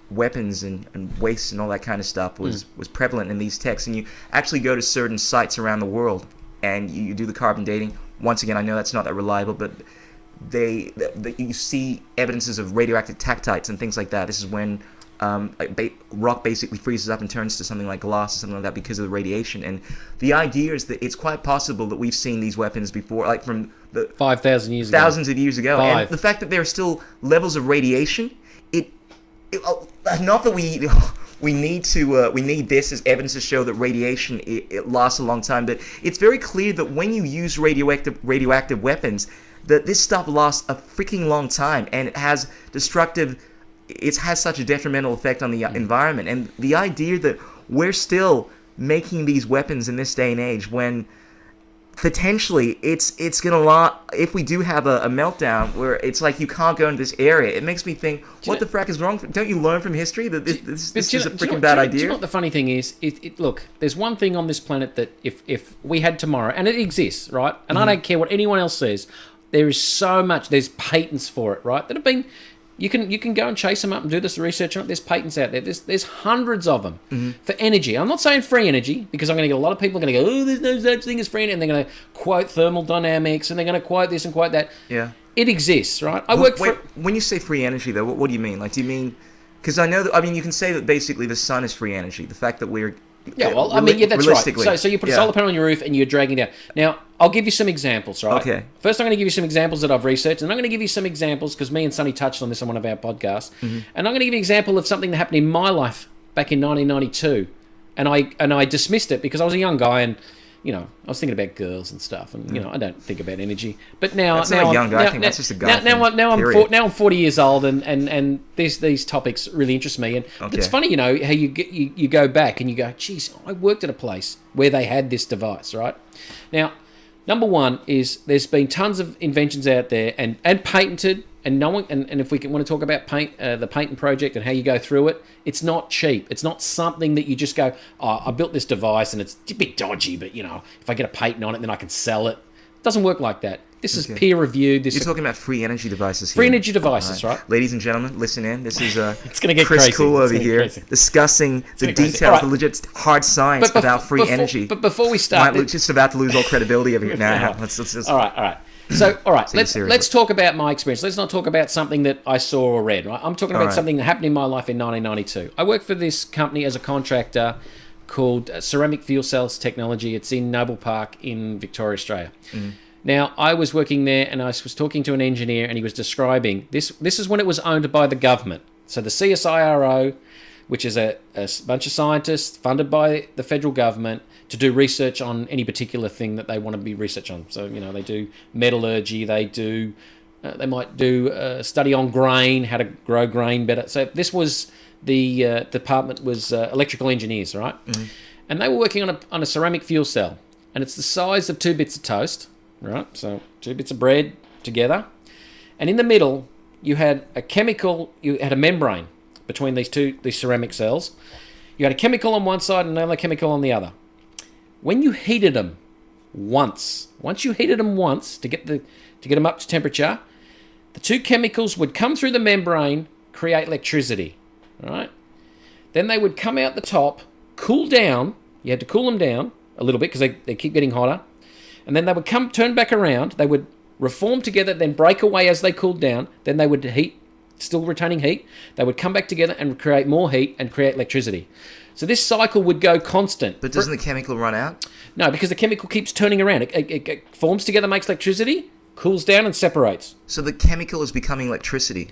weapons and waste and all that kind of stuff was prevalent in these texts. And you actually go to certain sites around the world and you do the carbon dating. Once again, I know that's not that reliable, but you see evidences of radioactive tactites and things like that. This is when rock basically freezes up and turns to something like glass or something like that because of the radiation. And the idea is that it's quite possible that we've seen these weapons before, like from the 5,000 years ago. Thousands of years ago. And the fact that there are still levels of radiation, not that we need this as evidence to show that radiation it lasts a long time, but it's very clear that when you use radioactive weapons, that this stuff lasts a freaking long time, and it has such a detrimental effect on the environment. And the idea that we're still making these weapons in this day and age, when potentially it's gonna if we do have a meltdown where it's like you can't go into this area, it makes me think, what the frack is wrong? Don't you learn from history that this is a freaking bad idea? Do you know what the funny thing is? Look, there's one thing on this planet that if we had tomorrow, and it exists, right? And I don't care what anyone else says, there is so much, there's patents for it, right? That have been, you can go and chase them up and do this research on it. There's patents out there. There's hundreds of them for energy. I'm not saying free energy, because I'm going to get a lot of people going to go, oh, there's no such thing as free energy, and they're going to quote thermodynamics, and they're going to quote this and quote that. Yeah. It exists, right? When you say free energy, though, what do you mean? Like, do you mean, because I know that, you can say that basically the sun is free energy. The fact that we're that's right. So you put a solar panel on your roof and you're dragging it down. Now, I'll give you some examples, right? Okay. First, I'm going to give you some examples that I've researched, and I'm going to give you some examples, because me and Sonny touched on this on one of our podcasts, and I'm going to give you an example of something that happened in my life back in 1992, and I dismissed it because I was a young guy, and I was thinking about girls and stuff, and I don't think about energy. But now, That's not a young guy thing. That's just a guy thing. Now I'm 40 years old, and these topics really interest me. And it's funny, how you go back and you go, geez, I worked at a place where they had this device, right? Now, number one is there's been tons of inventions out there and patented, and no one. And if we want to talk about the patent project and how you go through it, it's not cheap. It's not something that you just go, oh, I built this device and it's a bit dodgy, but if I get a patent on it, then I can sell it. It doesn't work like that. This is peer reviewed. You're talking about free energy devices here. Free energy devices, right? Ladies and gentlemen, listen in. This is it's gonna get Chris crazy. Cool over here discussing the details, the legit hard science about free energy. But before we start, just about to lose all credibility over here. Now, let's all right. So, all right, let's talk about my experience. Let's not talk about something that I saw or read, right? I'm talking about something that happened in my life in 1992. I worked for this company as a contractor called Ceramic Fuel Cells Technology. It's in Noble Park in Victoria, Australia. Now, I was working there and I was talking to an engineer and he was describing, this is when it was owned by the government. So the CSIRO, which is a bunch of scientists funded by the federal government to do research on any particular thing that they want to be research on. So, they do metallurgy, they might do a study on grain, how to grow grain better. So this was the department was electrical engineers, right? And they were working on a ceramic fuel cell, and it's the size of 2 bits of toast, right? So 2 bits of bread together. And in the middle, you had a membrane between these ceramic cells. You had a chemical on one side and another chemical on the other. When you heated them once you heated them once to get them up to temperature, the 2 chemicals would come through the membrane, create electricity, right? Then they would come out the top, cool down. You had to cool them down a little bit because they keep getting hotter. And then they would turn back around. They would reform together, then break away as they cooled down. Then they would heat, still retaining heat. They would come back together and create more heat and create electricity. So this cycle would go constant. But doesn't the chemical run out? No, because the chemical keeps turning around. It forms together, makes electricity, cools down and separates. So the chemical is becoming electricity.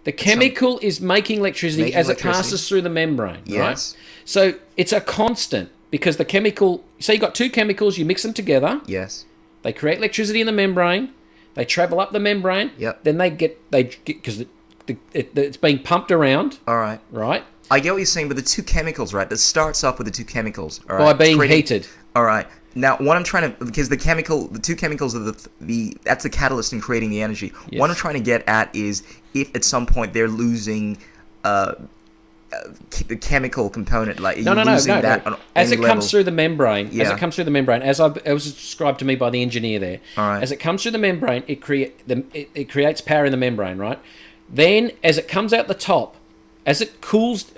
The chemical is making electricity as it passes through the membrane, right? So it's a constant because the chemical... So you've got 2 chemicals, you mix them together. Yes. They create electricity in the membrane. They travel up the membrane. Yep. Then they get... Because it's being pumped around. All right. Right? I get what you're saying, but the 2 chemicals, right? That starts off with the 2 chemicals, all right? By being heated. All right. Now, what I'm trying to... Because the 2 chemicals are that's the catalyst in creating the energy. Yes. What I'm trying to get at is if at some point they're losing the chemical component, like no. that on as any it comes through the membrane, Yeah. as it comes through the membrane, as it was described to me by the engineer there, All right. as it comes through the membrane, it creates power in the membrane, right? Then, as it comes out the top, as it cools,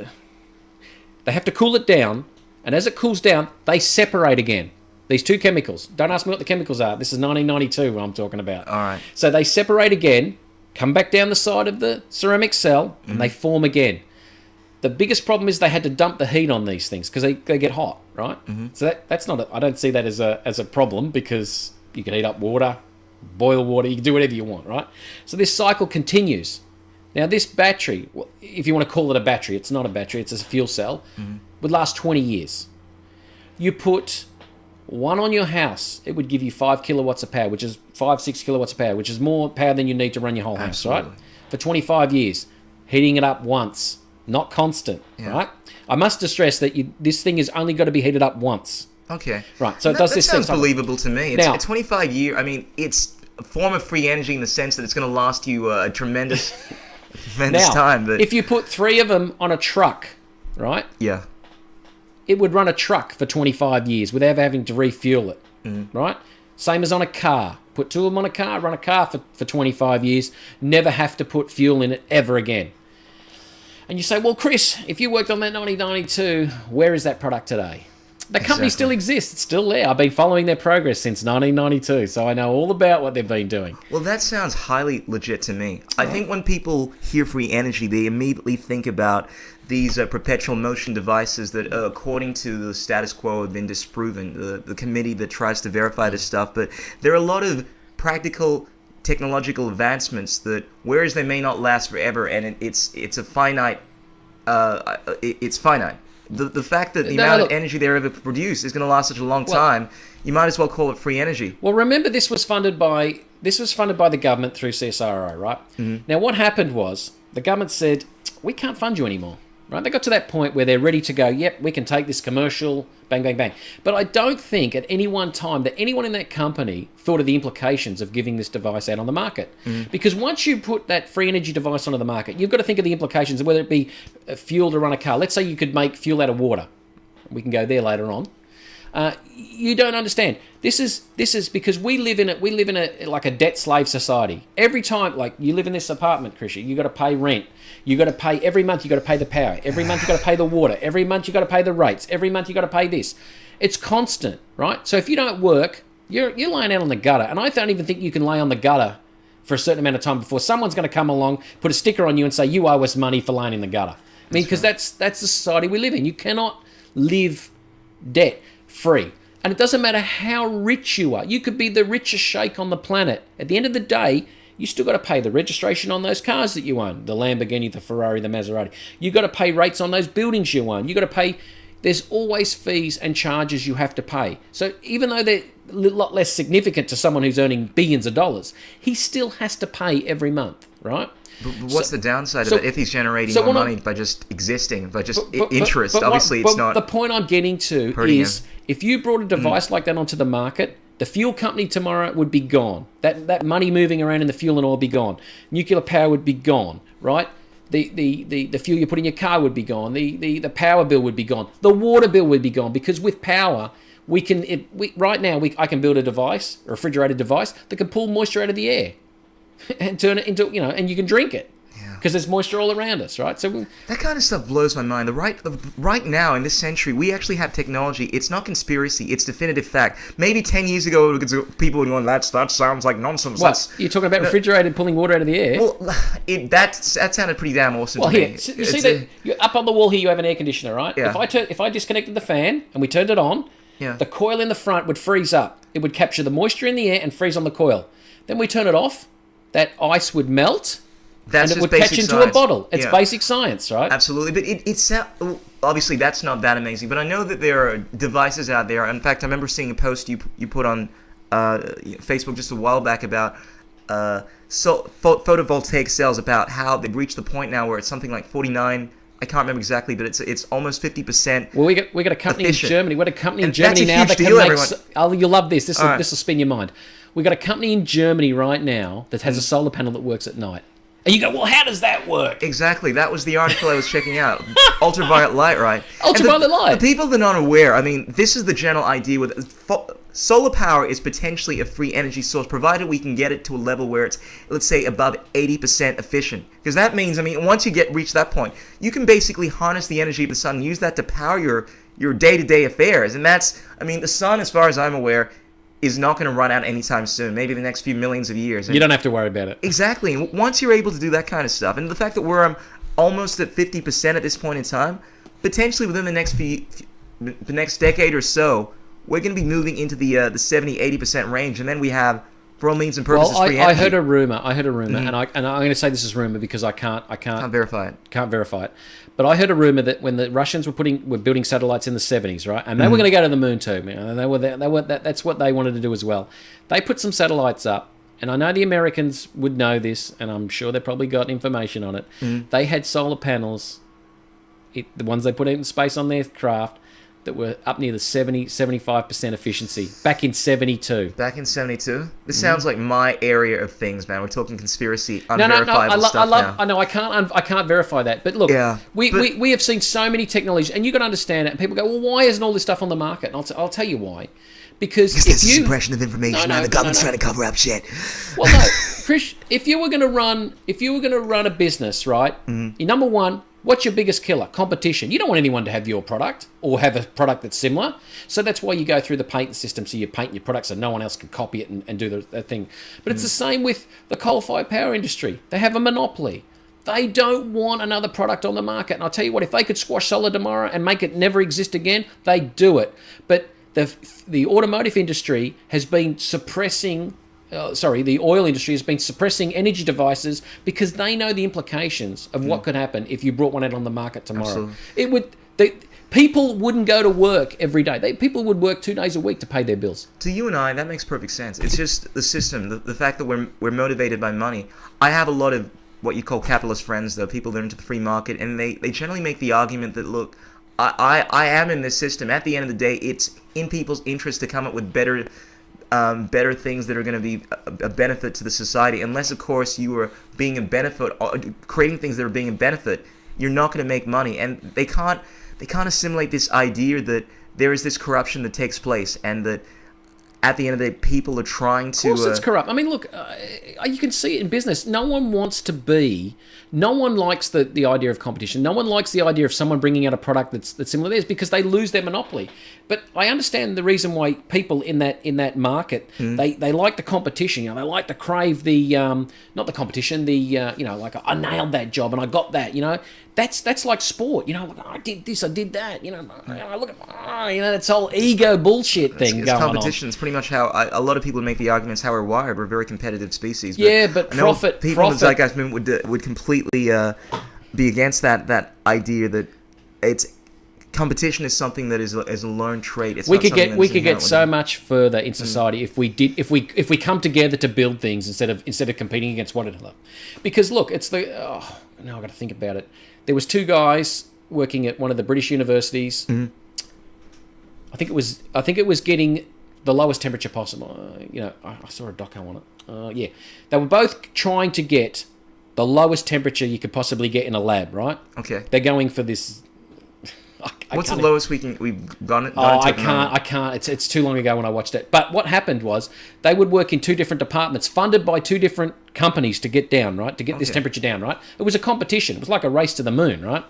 they have to cool it down, and as it cools down, they separate again. These 2 chemicals. Don't ask me what the chemicals are. This is 1992 what I'm talking about. All right. So they separate again, come back down the side of the ceramic cell, and they form again. The biggest problem is they had to dump the heat on these things because they get hot, right? So that's not. I don't see that as a problem because you can heat up water, boil water, you can do whatever you want, right? So this cycle continues. Now this battery, if you want to call it a battery, it's not a battery, it's a fuel cell, would last 20 years. You put one on your house, it would give you 5 kilowatts of power, which is 6 kilowatts of power, which is more power than you need to run your whole house, right? For 25 years, heating it up once, not constant, right? I must stress that this thing is only got to be heated up once. Okay. Right, so it does this thing. That sounds believable to me. It's a 25-year, I mean, it's a form of free energy in the sense that it's going to last you a tremendous time. But if you put 3 of them on a truck, right? Yeah. It would run a truck for 25 years without having to refuel it, right? Same as on a car. Put 2 of them on a car, run a car for 25 years, never have to put fuel in it ever again. And you say, well, Chris, if you worked on that 1992, where is that product today? The company still exists. It's still there. I've been following their progress since 1992, so I know all about what they've been doing. Well, that sounds highly legit to me. I think when people hear free energy, they immediately think about these perpetual motion devices that, according to the status quo, have been disproven. The committee that tries to verify this stuff. But there are a lot of practical technological advancements that, whereas they may not last forever, and it's a finite, it's finite. The fact that the amount of energy they ever produce is going to last such a long time, you might as well call it free energy. Well, remember this was funded by the government through CSIRO, right? Mm-hmm. Now, what happened was the government said, we can't fund you anymore, right? They got to that point where they're ready to go, yep, we can take this commercial, bang, bang, bang. But I don't think at any one time that anyone in that company thought of the implications of giving this device out on the market. Mm. Because once you put that free energy device onto the market, you've got to think of the implications of whether it be fuel to run a car. Let's say you could make fuel out of water. We can go there later on. You don't understand. This is because we live in a like a debt slave society. Every time, like you live in this apartment, Krishy, you got to pay rent. You got to pay every month. You got to pay the power. Every month you got to pay the water. Every month you got to pay the rates. Every month you got to pay this. It's constant, right? So if you don't work, you're laying out on the gutter. And I don't even think you can lay on the gutter for a certain amount of time before someone's going to come along, put a sticker on you, and say you owe us money for laying in the gutter. I mean, because that's the society we live in. You cannot live debt free. And it doesn't matter how rich you are. You could be the richest sheikh on the planet. At the end of the day, you still got to pay the registration on those cars that you own, the Lamborghini, the Ferrari, the Maserati. You got to pay rates on those buildings you own. You got to pay. There's always fees and charges you have to pay. So even though they're a lot less significant to someone who's earning billions of dollars, he still has to pay every month, right? But what's the downside of it if he's generating more money by just existing, by just interest? Obviously, it's not. The point I'm getting to is if you brought a device like that onto the market, the fuel company tomorrow would be gone. That money moving around in the fuel and oil would be gone. Nuclear power would be gone, right? The fuel you put in your car would be gone. The power bill would be gone. The water bill would be gone, because with power, I can build a device, a refrigerated device that can pull moisture out of the air and turn it into, and you can drink it. Because there's moisture all around us, right? So that kind of stuff blows my mind. Right now in this century, we actually have technology. It's not conspiracy. It's definitive fact. Maybe 10 years ago, people would go, that sounds like nonsense. What? You're talking about refrigerated pulling water out of the air? Well, that sounded pretty damn awesome to me. Here, you see that you're up on the wall here, you have an air conditioner, right? Yeah. If I disconnected the fan and we turned it on, the coil in the front would freeze up. It would capture the moisture in the air and freeze on the coil. Then we turn it off, that ice would melt. That's and it would catch into a bottle. It's basic science, right? Absolutely. But it's obviously that's not that amazing. But I know that there are devices out there. In fact, I remember seeing a post you put on Facebook just a while back about photovoltaic cells, about how they've reached the point now where it's something like 49. I can't remember exactly, but it's almost 50%. Well, we got a company efficient. in Germany. We got a company in Germany now that can make. You'll love this. This will spin your mind. We got a company in Germany right now that has a solar panel that works at night. And you go, well, how does that work? Exactly. That was the article I was checking out. Ultraviolet light, right? Ultraviolet light. The people that aren't aware, I mean, this is the general idea with solar power is potentially a free energy source, provided we can get it to a level where it's, let's say, above 80% efficient. Because that means, I mean, once you reach that point, you can basically harness the energy of the sun and use that to power your day-to-day affairs. And that's, I mean, the sun, as far as I'm aware, is not going to run out anytime soon, maybe the next few millions of years. You don't have to worry about it. Exactly. And once you're able to do that kind of stuff, and the fact that we're almost at 50% at this point in time, potentially within the next decade or so, we're going to be moving into the 70-80% range, and then we have, for all means and purposes, free energy. I heard a rumor, and I'm going to say this is rumor because I can't verify it. Can't verify it. But I heard a rumor that when the Russians were building satellites in the 70s, right, and they were going to go to the moon too, and that's what they wanted to do as well. They put some satellites up, and I know the Americans would know this, and I'm sure they probably got information on it. They had solar panels, the ones they put out in space on their craft, that were up near the 70-75% efficiency back in 72. Back in 72? This sounds like my area of things, man. We're talking conspiracy, unverifiable stuff now. I know, I can't verify that. But look, we have seen so many technologies, and you've got to understand it. And people go, well, why isn't all this stuff on the market? And I'll tell you why. Because it's a suppression of information, and the government's trying to cover up shit. Well, no, Krish, if you were going to run a business, right? Number one, what's your biggest killer? Competition. You don't want anyone to have your product or have a product that's similar. So that's why you go through the patent system, so you patent your product so no one else can copy it and do the thing. But it's the same with the coal-fired power industry. They have a monopoly. They don't want another product on the market. And I'll tell you what, if they could squash solar tomorrow and make it never exist again, they'd do it. But the automotive industry has been suppressing... the oil industry has been suppressing energy devices because they know the implications of what could happen if you brought one out on the market tomorrow. Absolutely. People wouldn't go to work every day. People would work 2 days a week to pay their bills. To you and I, that makes perfect sense. It's just the system, the fact that we're motivated by money. I have a lot of what you call capitalist friends, though, people that are into the free market, and they generally make the argument that, look, I am in this system. At the end of the day, it's in people's interest to come up with better things that are going to be a benefit to the society. Unless, of course, you are being a benefit, creating things that are being a benefit, you're not going to make money. And they can't assimilate this idea that there is this corruption that takes place, and that at the end of the day, people are trying to... Of course it's corrupt. I mean, look, you can see it in business. No one likes the idea of competition. No one likes the idea of someone bringing out a product that's similar to theirs, because they lose their monopoly. But I understand the reason why people in that market, they like the competition. You know, they like to crave the, not the competition, the, like, I nailed that job and I got that, you know. That's like sport, you know. Like, I did this, I did that, you know. Look at, that's whole ego bullshit thing it's going on. Competition. It's pretty much how a lot of people make the arguments how we're wired. We're a very competitive species. But profit. People in the Zeitgeist movement would completely be against that idea that competition is something that is a learned trait. We could get so much further in society if we come together to build things instead of competing against one another. Because look, now I've got to think about it. There was 2 guys working at one of the British universities. Mm-hmm. I think it was getting the lowest temperature possible. I saw a doco on it. They were both trying to get the lowest temperature you could possibly get in a lab, right? Okay. They're going for this. What's the lowest we've gone? I can't. It's too long ago when I watched it. But what happened was they would work in 2 different departments, funded by 2 different companies to get down, right? To get this temperature down, right? It was a competition. It was like a race to the moon, right?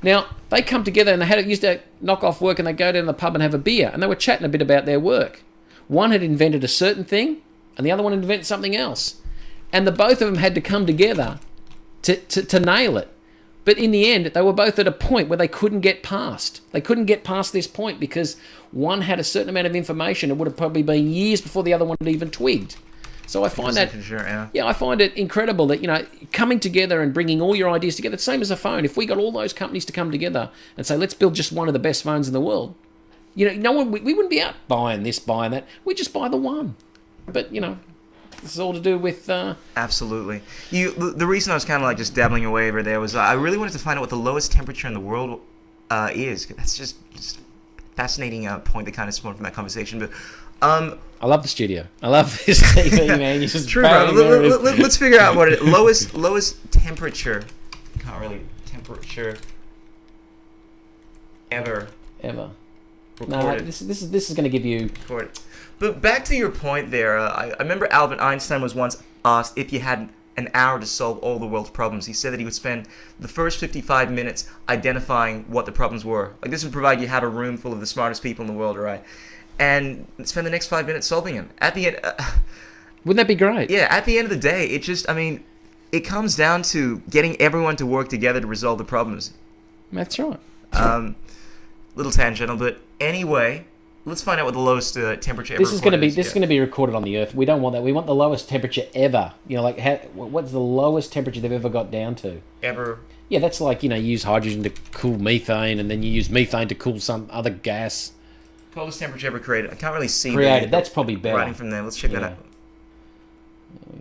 Now, they come together and they used to knock off work, and they go down to the pub and have a beer, and they were chatting a bit about their work. One had invented a certain thing, and the other one invented something else. And the both of them had to come together to nail it. But in the end, they were both at a point where they couldn't get past. They couldn't get past this point because one had a certain amount of information. It would have probably been years before the other one had even twigged. So I find that, I find it incredible that, coming together and bringing all your ideas together, same as a phone. If we got all those companies to come together and say, let's build just one of the best phones in the world, no one, we wouldn't be out buying this, buying that. We'd just buy the one. But, this is all to do with... Absolutely. The reason I was kind of like just dabbling away over there was I really wanted to find out what the lowest temperature in the world is. That's just a fascinating point that kind of spawned from that conversation. But I love the studio. I love this TV, man. You just true, bro. Let's figure out what lowest temperature. Can't really temperature ever. No, this is going to give you. Recorded. But back to your point there, I remember Albert Einstein was once asked if you had an hour to solve all the world's problems. He said that he would spend the first 55 minutes identifying what the problems were. Like, this would provide you have a room full of the smartest people in the world, right? And spend the next 5 minutes solving them. At the end... Wouldn't that be great? Yeah, at the end of the day, it comes down to getting everyone to work together to resolve the problems. That's right. Little tangential, but anyway... Let's find out what the lowest temperature ever This is going to be recorded on the Earth. We don't want that. We want the lowest temperature ever. What's the lowest temperature they've ever got down to? Ever. Yeah, that's like, you use hydrogen to cool methane, and then you use methane to cool some other gas. Coldest temperature ever created. I can't really see. Created. That's probably better. Writing from there. Let's check that out. There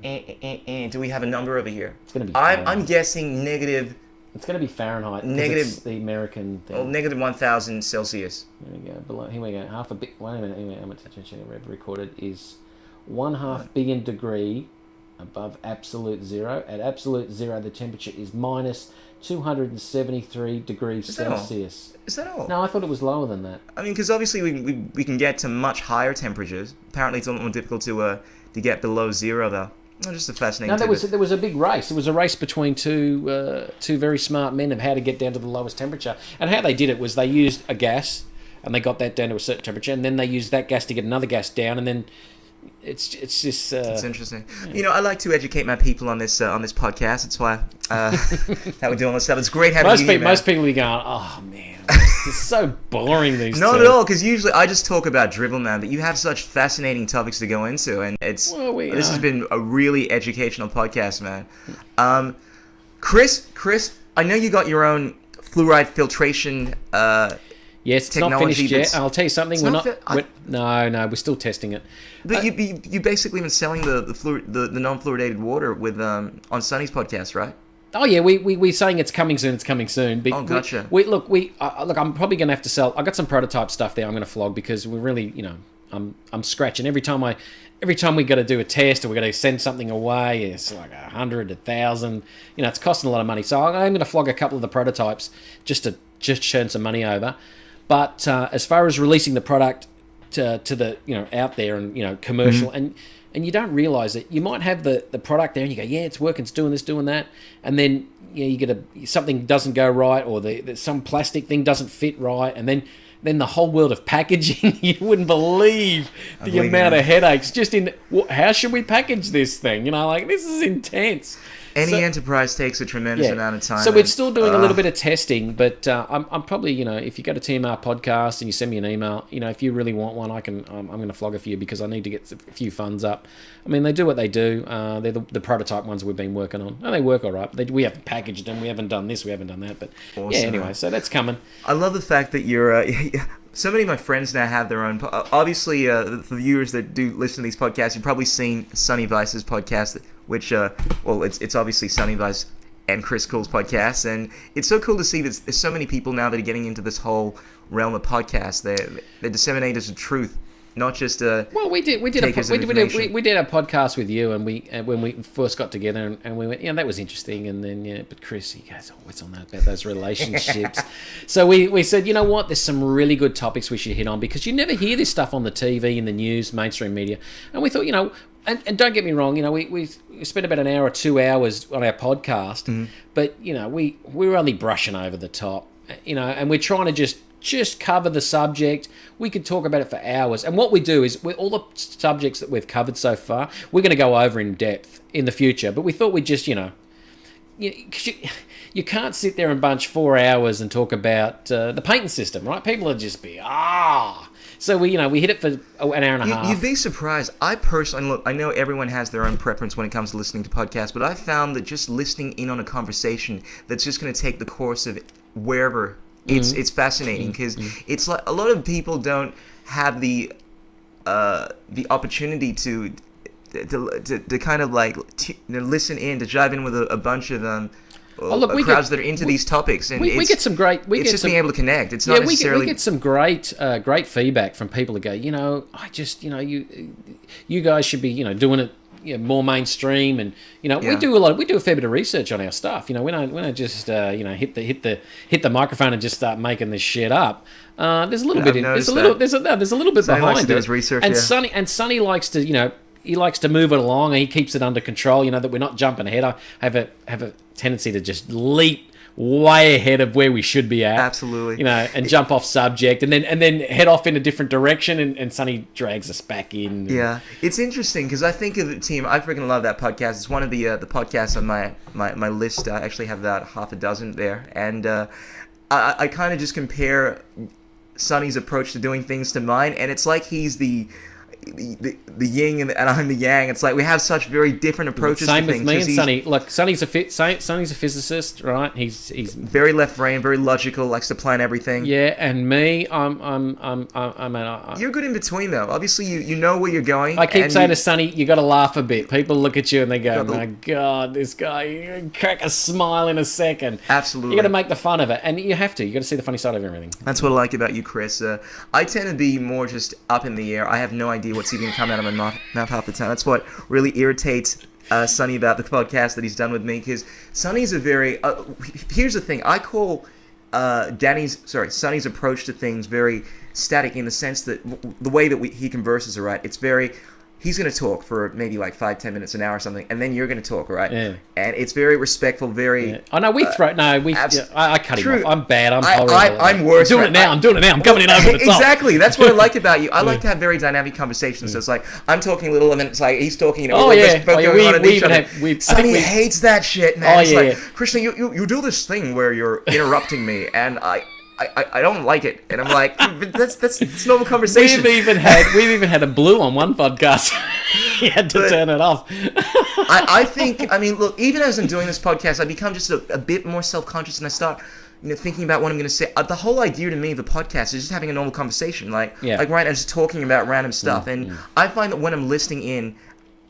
we go. Do we have a number over here? It's going to be. I'm guessing negative. It's going to be Fahrenheit. Negative. The American thing. Oh, negative 1,000 Celsius. There we go. Below. Here we go. Half a bit. Wait a minute. Anyway, how much temperature I've recorded is 1/2 billion degree above absolute zero. At absolute zero, the temperature is minus 273 degrees Celsius. Is that all? No, I thought it was lower than that. I mean, because obviously we can get to much higher temperatures. Apparently, it's a lot more difficult to get below zero, though. Oh, just a fascinating. No, there was a big race. It was a race between two very smart men of how to get down to the lowest temperature. And how they did it was they used a gas, and they got that down to a certain temperature, and then they used that gas to get another gas down, and then it's just. It's interesting. Yeah. I like to educate my people on this podcast. That's why that we're doing this stuff. It's great having you here, man. Most people will be going, oh man. It's so boring these Not two. at all, because usually I just talk about dribble, man, but you have such fascinating topics to go into, and this has been a really educational podcast, man. Chris, I know you got your own fluoride filtration. Yes, it's not Technology finished yet. that's- I'll tell you something. It's We're not not. No, we're still testing it. But you basically been selling the non-fluoridated water with on Sonny's podcast, right? Oh yeah, we're saying it's coming soon. It's coming soon. Oh, gotcha. Look. I'm probably going to have to sell. I got some prototype stuff there. I'm going to flog because we're really, I'm scratching every time we got to do a test or we got to send something away. It's like 100, 1,000. It's costing a lot of money. So I'm going to flog a couple of the prototypes just to churn some money over. But as far as releasing the product to the out there and commercial and you don't realize that you might have the product there and you go, yeah, it's working, it's doing this, doing that, and then you get something doesn't go right or some plastic thing doesn't fit right, and then the whole world of packaging, you wouldn't believe the amount of headaches just in how should we package this thing? This is intense. Any enterprise takes a tremendous amount of time. So we're still doing a little bit of testing, but I'm probably, if you go to TMR Podcast and you send me an email, if you really want one, I'm going to flog it for you because I need to get a few funds up. I mean, they do what they do. They're the prototype ones we've been working on. And they work all right. We haven't packaged them. We haven't done this. We haven't done that. But awesome. Yeah, anyway, so that's coming. I love the fact that you're... so many of my friends now have their own... obviously, the viewers that do listen to these podcasts, you've probably seen Sonny Vice's podcast, which, it's obviously Sonny Vice and Chris Cool's podcast, and it's so cool to see that there's so many people now that are getting into this whole realm of podcasts. They're disseminators of truth, not just we did a podcast with you, and when we first got together, and we went, that was interesting, and then but Chris, he goes, it's on that about those relationships. So we said, you know what, there's some really good topics we should hit on because you never hear this stuff on the TV, in the news, mainstream media, and we thought, and don't get me wrong, we spent about an hour or 2 hours on our podcast, but we're only brushing over the top, and we're trying to just cover the subject. We could talk about it for hours. And what we do is, with all the subjects that we've covered so far, we're going to go over in depth in the future. But we thought we'd just, because you can't sit there and bunch 4 hours and talk about the patent system, right? People would just be, So we hit it for an hour and a half. You'd be surprised. I personally, look, I know everyone has their own preference when it comes to listening to podcasts, but I found that just listening in on a conversation that's just going to take the course of wherever... It's fascinating because it's like a lot of people don't have the opportunity to kind of like listen in, to dive in with a bunch of crowds that are into these topics, and we get some great. It's just being able to connect. It's not necessarily. We get some great feedback from people that go, I just you guys should be doing it. More mainstream, and we do a fair bit of research on our stuff. We don't just hit the microphone and just start making this shit up. There's a little bit there's a little bit Sonny likes behind to do it. his research, and Sonny likes to he likes to move it along, and he keeps it under control. That we're not jumping ahead. I have a tendency to just leap way ahead of where we should be at. Absolutely. And jump off subject and then head off in a different direction, and Sonny drags us back in. Yeah. It's interesting because I think of the team, I freaking love that podcast. It's one of the podcasts on my list. I actually have about half a dozen there. And I kind of just compare Sonny's approach to doing things to mine, and it's like he's the yin and I'm the yang. It's like we have such very different approaches Same to with things. me and Sonny. Look, Sonny's a physicist, right? He's very left brain, very logical, likes to plan everything. Yeah, and me, You're good in between though. Obviously, you know where you're going. I keep saying to Sonny, you got to laugh a bit. People look at you and they go, "My God, this guy!" You crack a smile in a second. Absolutely, you got to make the fun of it, and you have to. You got to see the funny side of everything. That's what I like about you, Chris. I tend to be more just up in the air. I have no idea what's even come out of my mouth half the time. That's what really irritates Sonny about the podcast that he's done with me, because Sonny's a very here's the thing, I call Sonny's approach to things very static, in the sense that the way that he converses, all right, it's very, he's going to talk for maybe like 5-10 minutes, an hour or something, and then you're going to talk, right? Yeah. And it's very respectful, very... Yeah. Oh, no, I cut him off. I'm bad. I'm horrible. I'm worse. I'm doing it now. I'm coming in over the top. Exactly. That's what I like about you. I like to have very dynamic conversations. So it's like, I'm talking a little, and then it's like, he's talking, Sonny hates that shit, man. It's like, Krishna, you do this thing where you're interrupting me, and I don't like it, and I'm like, that's normal conversation. We've even had a blue on one podcast. He had to turn it off. I think, I mean, look, even as I'm doing this podcast, I become just a bit more self-conscious, and I start, thinking about what I'm going to say. The whole idea to me of the podcast is just having a normal conversation, like right, and just talking about random stuff. And I find that when I'm listening in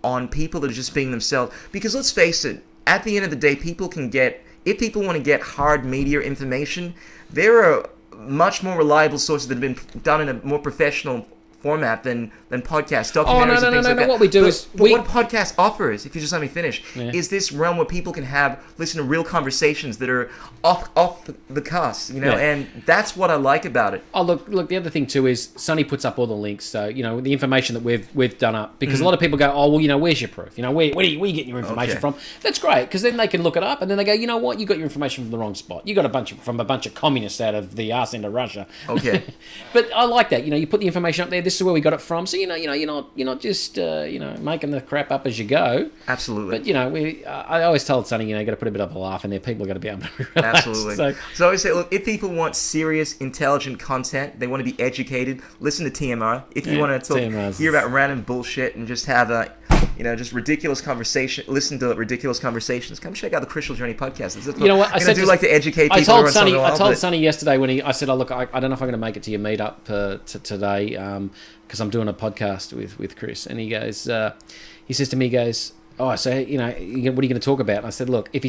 on people that are just being themselves, because let's face it, at the end of the day, if people want to get hard media information, there are much more reliable sources that have been done in a more professional format than podcasts, documentaries, and things like that. What we do is what podcast offers, if you just let me finish, is this realm where people can listen to real conversations that are off the cuff, and that's what I like about it. Oh, look. The other thing too is Sonny puts up all the links, so the information that we've done up, because a lot of people go, oh well, where's your proof? Where are you getting your information from? That's great, because then they can look it up, and then they go, you know what, you got your information from the wrong spot. You got from a bunch of communists out of the arse end of Russia. Okay, but I like that. You put the information up there. This is where we got it from. So you're not just making the crap up as you go. Absolutely. But I always told Sonny, you got to put a bit of a laugh in there. People are going to be able to relax. Absolutely. So I always say, look, if people want serious, intelligent content, they want to be educated, listen to TMR. If you want to hear about random bullshit and just have just ridiculous conversation, listen to ridiculous conversations, come check out the Crystal Journey podcast. What? I do like to educate people. I told Sonny yesterday when I said, oh, look, I don't know if I'm going to make it to your meetup today because I'm doing a podcast with Chris. And he goes, he says to me, oh, so, what are you going to talk about? And I said, look, if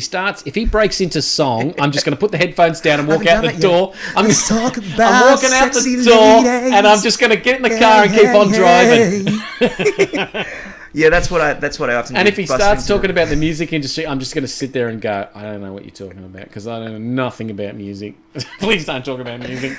he breaks into song, I'm just going to put the headphones down and walk out the door. I'm walking out the door, and I'm just going to get in the car and keep on driving. Yeah, that's what I often do. And if he starts talking about the music industry, I'm just going to sit there and go, I don't know what you're talking about, because I know nothing about music. Please don't talk about music.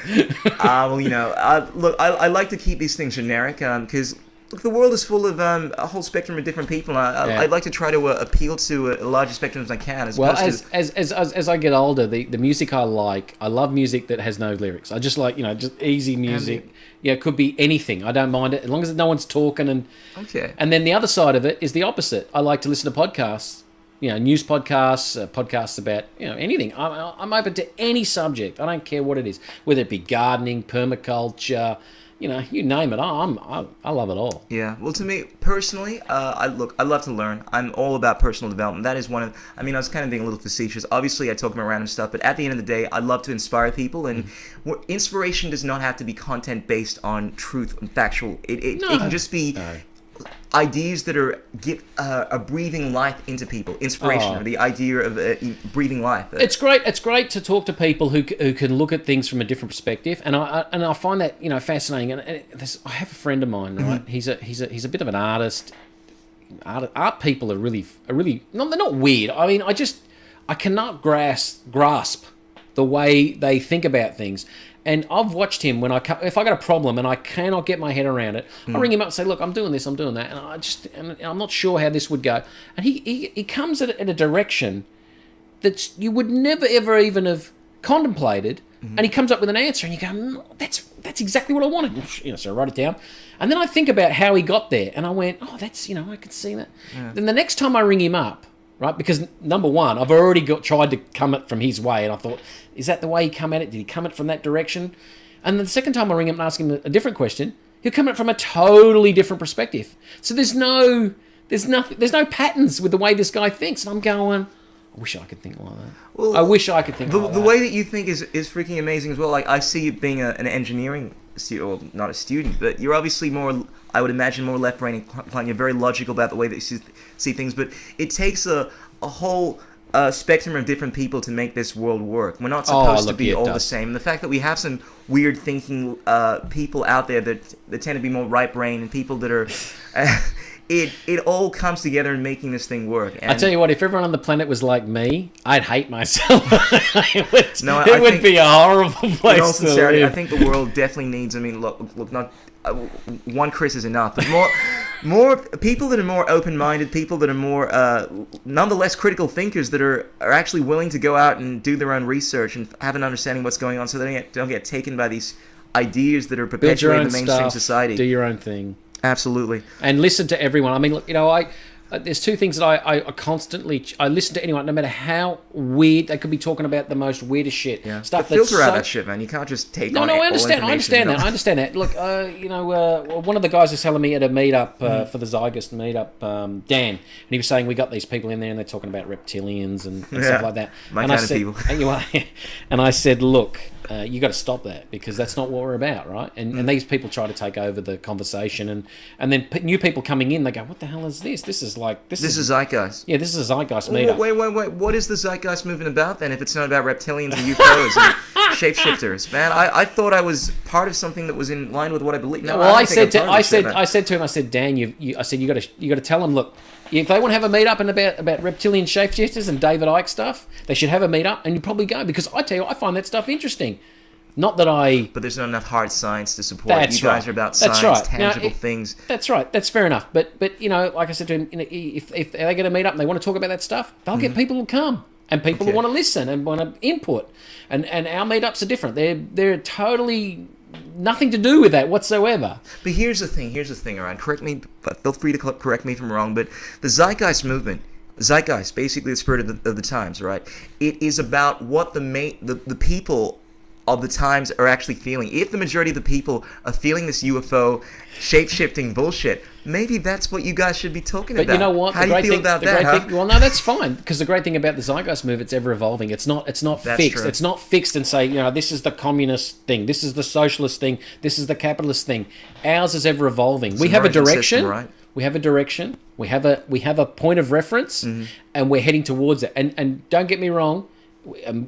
Look, I like to keep these things generic, because the world is full of a whole spectrum of different people. I'd like to try to appeal to a larger spectrum as I can. As I get older, the music I love music that has no lyrics. I just like, just easy music. It could be anything. I don't mind it, as long as no one's talking. And then the other side of it is the opposite. I like to listen to podcasts, news podcasts, podcasts about, anything. I'm open to any subject. I don't care what it is, whether it be gardening, permaculture, you name it. I love it all. Yeah. Well, to me personally, I love to learn. I'm all about personal development. That is one of. I was kind of being a little facetious. Obviously, I talk about random stuff, but at the end of the day, I love to inspire people, and inspiration does not have to be content based on truth and factual. It can just be. Ideas that are breathing life into people. Inspiration, or the idea of breathing life. It's great. It's great to talk to people who can look at things from a different perspective, and I find that fascinating. And I have a friend of mine, right? Mm-hmm. He's a bit of an artist. Art people are really no, they're not weird. I cannot grasp the way they think about things. And I've watched him if I got a problem and I cannot get my head around it, I ring him up and say, look, I'm doing this, I'm doing that, and I'm not sure how this would go. And he comes at it in a direction that you would never ever even have contemplated, and he comes up with an answer, and you go, that's exactly what I wanted. So I write it down, and then I think about how he got there, and I went, oh, that's I could see that. Yeah. Then the next time I ring him up, right? Because number one, I've already tried to come it from his way, and I thought, is that the way he come at it? Did he come at it from that direction? And the second time I ring him and ask him a different question, he'll come at it from a totally different perspective. So there's no patterns with the way this guy thinks, and I'm going, I wish I could think like that. Well, I wish I could think like that. The way that you think is freaking amazing as well. Like, I see you being an engineering student, or not a student, but you're obviously more, I would imagine, more left-brain inclined. You're very logical about the way that you see things, but it takes a whole spectrum of different people to make this world work. We're not supposed to be all the same. And the fact that we have some weird thinking people out there that tend to be more right-brained, and people that are... It all comes together in making this thing work. And I tell you what, if everyone on the planet was like me, I'd hate myself. it would be a horrible place in all sincerity, to live. I think the world definitely needs. Look, not one Chris is enough, but more people that are more open-minded, people that are more nonetheless critical thinkers, that are actually willing to go out and do their own research and have an understanding of what's going on, so they don't get taken by these ideas that are perpetuating the mainstream society. Do your own thing. Absolutely. And listen to everyone. Look, there's two things that I constantly I listen to anyone, no matter how weird they could be talking about the most weirdest shit. Yeah. Stuff but filter out that shit, man. You can't just take on I all understand. I information, understand that. Look, one of the guys was telling me at a meetup for the Zygust meetup, Dan, and he was saying we got these people in there and they're talking about reptilians and stuff like that. My and kind I of said, people. Anyway, and I said, look, you got to stop that because that's not what we're about, right? And these people try to take over the conversation, and then new people coming in, they go, what the hell is this? This is Zeitgeist. Yeah, this is a Zeitgeist meetup. Wait. What is the Zeitgeist movement about then? If it's not about reptilians and UFOs and shapeshifters, man, I thought I was part of something that was in line with what I believe. No, well, I said to him, Dan, you got to tell them, look, if they want to have a meetup and about reptilian shapeshifters and David Icke stuff, they should have a meetup, and you probably go because I tell you, I find that stuff interesting. Not that I. But there's not enough hard science to support. That's you guys right. are about That's science, right. tangible things. That's right. That's fair enough. But like I said to him, if they get a meetup and they want to talk about that stuff, they'll get people who come and people who want to listen and want to input. And our meetups are different. They're totally nothing to do with that whatsoever. But here's the thing, Aaron. Correct me, but feel free to correct me if I'm wrong. But the Zeitgeist movement. Zeitgeist, basically the spirit of the times, right? It is about what the people of the times are actually feeling. If the majority of the people are feeling this UFO shape-shifting bullshit, maybe that's what you guys should be talking about. But you know what? How do you feel about that? Well, no, that's fine because the great thing about the Zeitgeist movement, it's ever evolving. It's not fixed. True. It's not fixed and say, this is the communist thing, this is the socialist thing, this is the capitalist thing. Ours is ever evolving. We have a direction. System, right? We have a direction. We have a point of reference, and we're heading towards it. And don't get me wrong.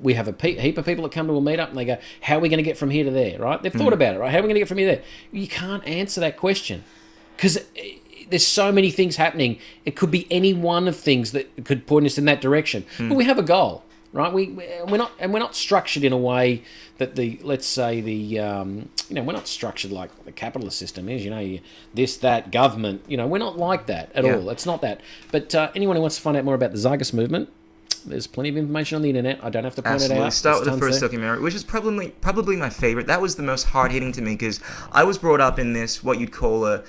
We have a heap of people that come to a meetup and they go, how are we going to get from here to there, right? They've thought about it, right? How are we going to get from here to there? You can't answer that question because there's so many things happening. It could be any one of things that could point us in that direction. But we have a goal, right? We're not structured in a way that we're not structured like the capitalist system is, this, that, government, we're not like that at all. It's not that. But anyone who wants to find out more about the Zeitgeist movement, there's plenty of information on the internet. I don't have to point it out. Start with the first documentary, which is probably my favorite. That was the most hard-hitting to me because I was brought up in this, what you'd call a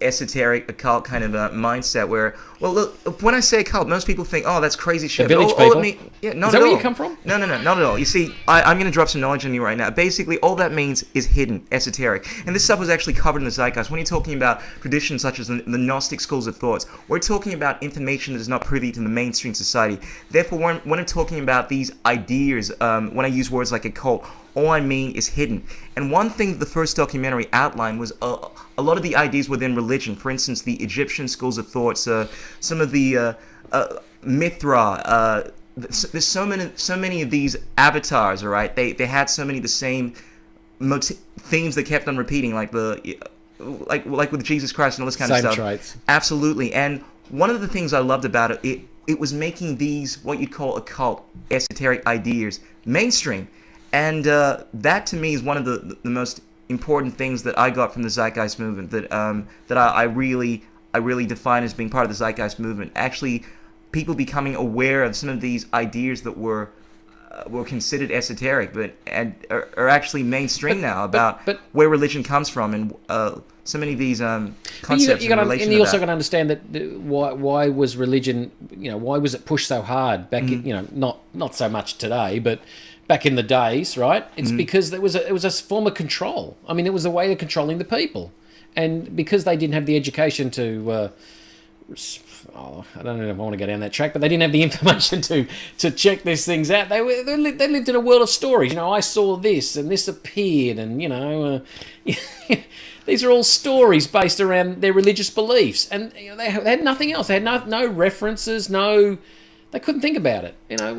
esoteric, occult kind of a mindset where, well, look, when I say occult, most people think, oh, that's crazy shit. The village people? Not is that at where all. you come from? No, not at all. You see, I'm going to drop some knowledge on you right now. Basically, all that means is hidden, esoteric. And this stuff was actually covered in the Zeitgeist. When you're talking about traditions such as the Gnostic schools of thoughts, we're talking about information that is not privy to the mainstream society. Therefore, when I'm talking about these ideas, when I use words like occult, all I mean is hidden. And one thing that the first documentary outlined was a lot of the ideas within religion. For instance, the Egyptian schools of thoughts, some of the Mithra. There's so many of these avatars. All right, they had so many of the same themes that kept on repeating, like with Jesus Christ and all this kind of stuff. Traits. Absolutely. And one of the things I loved about it was making these what you'd call occult, esoteric ideas mainstream. And that to me is one of the most important things that I got from the Zeitgeist movement that I really define as being part of the Zeitgeist movement. Actually, people becoming aware of some of these ideas that were considered esoteric, but are actually mainstream now about where religion comes from and so many of these concepts in relation to that. And you also got to understand that why was religion, why was it pushed so hard back in, not so much today, but back in the days, right? It's because it was a form of control. I mean, it was a way of controlling the people. And because they didn't have the education to, I don't know if I want to go down that track, but they didn't have the information to check these things out. They lived in a world of stories. I saw this and this appeared and, these are all stories based around their religious beliefs. And they had nothing else. They had no references, they couldn't think about it. It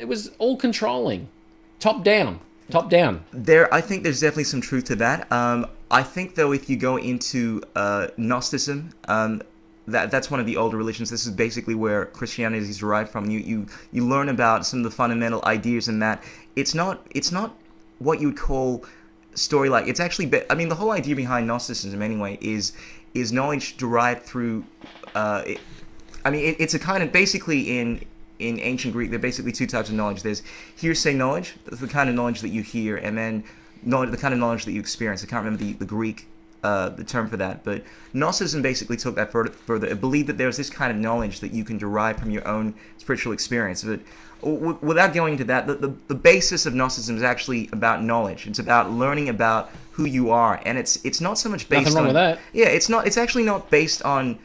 was all controlling. Top down. I think there's definitely some truth to that. I think, though, if you go into Gnosticism, that's one of the older religions. This is basically where Christianity is derived from. You learn about some of the fundamental ideas in that. It's not what you would call story-like. It's actually, the whole idea behind Gnosticism, anyway, is knowledge derived through. It's a kind of basically in ancient Greek, there are basically two types of knowledge. There's hearsay knowledge, that's the kind of knowledge that you hear, and then the kind of knowledge that you experience. I can't remember the Greek the term for that, but Gnosticism basically took that further. It believed that there's this kind of knowledge that you can derive from your own spiritual experience. But without going into that, the basis of Gnosticism is actually about knowledge. It's about learning about who you are, and it's not so much based Nothing wrong on with that. Yeah, it's not. It's actually not based on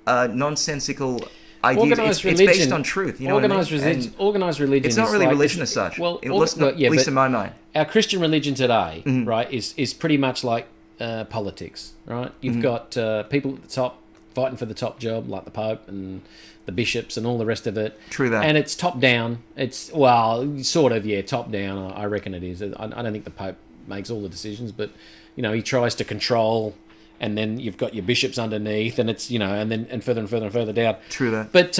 nonsensical ideas. Organized It's religion, based on truth. You know organized what I mean? religion. Organized religion. It's not is really like, religion as such. Well, at least in my mind. Our Christian religion today, right, is pretty much like politics, right? You've got people at the top fighting for the top job, like the Pope and the bishops and all the rest of it. True that. And it's top down. It's, well, sort of, yeah, top down. I reckon it is. I don't think the Pope makes all the decisions, but, you know, he tries to control, and then you've got your bishops underneath, and it's, you know, and further and further and further down. True that. But,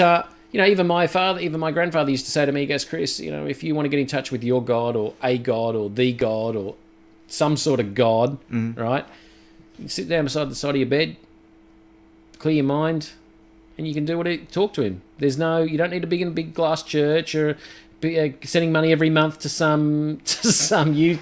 you know, even my grandfather used to say to me, he goes, Chris, you know, if you want to get in touch with your God or a God or the God or some sort of God, right, you sit down beside the side of your bed, clear your mind, and you can talk to him. You don't need to be in a big glass church or be sending money every month to some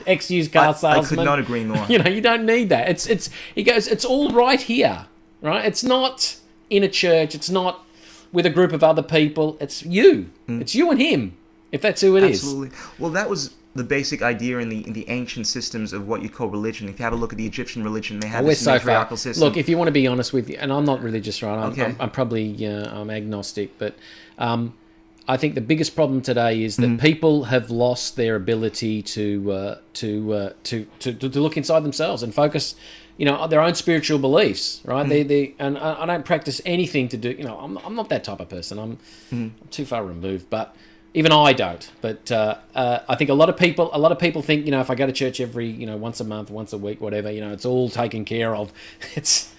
ex-used car salesman. I could not agree more. You know, you don't need that. He goes, it's all right here, right? It's not in a church. It's not with a group of other people. It's you. It's you and him, if that's who it is. Absolutely. Well, that was the basic idea in the ancient systems of what you call religion. If you have a look at the Egyptian religion, they have this matriarchal system. Look, if you want to be honest with you, and I'm not religious, right? Okay. I'm probably I'm agnostic, but I think the biggest problem today is that people have lost their ability to look inside themselves and focus, you know, on their own spiritual beliefs, right? And I don't practice anything to do. You know, I'm not that type of person. I'm too far removed, but. Even I don't, but I think a lot of people think, you know, if I go to church every, you know, once a month, once a week, whatever, you know, it's all taken care of. It's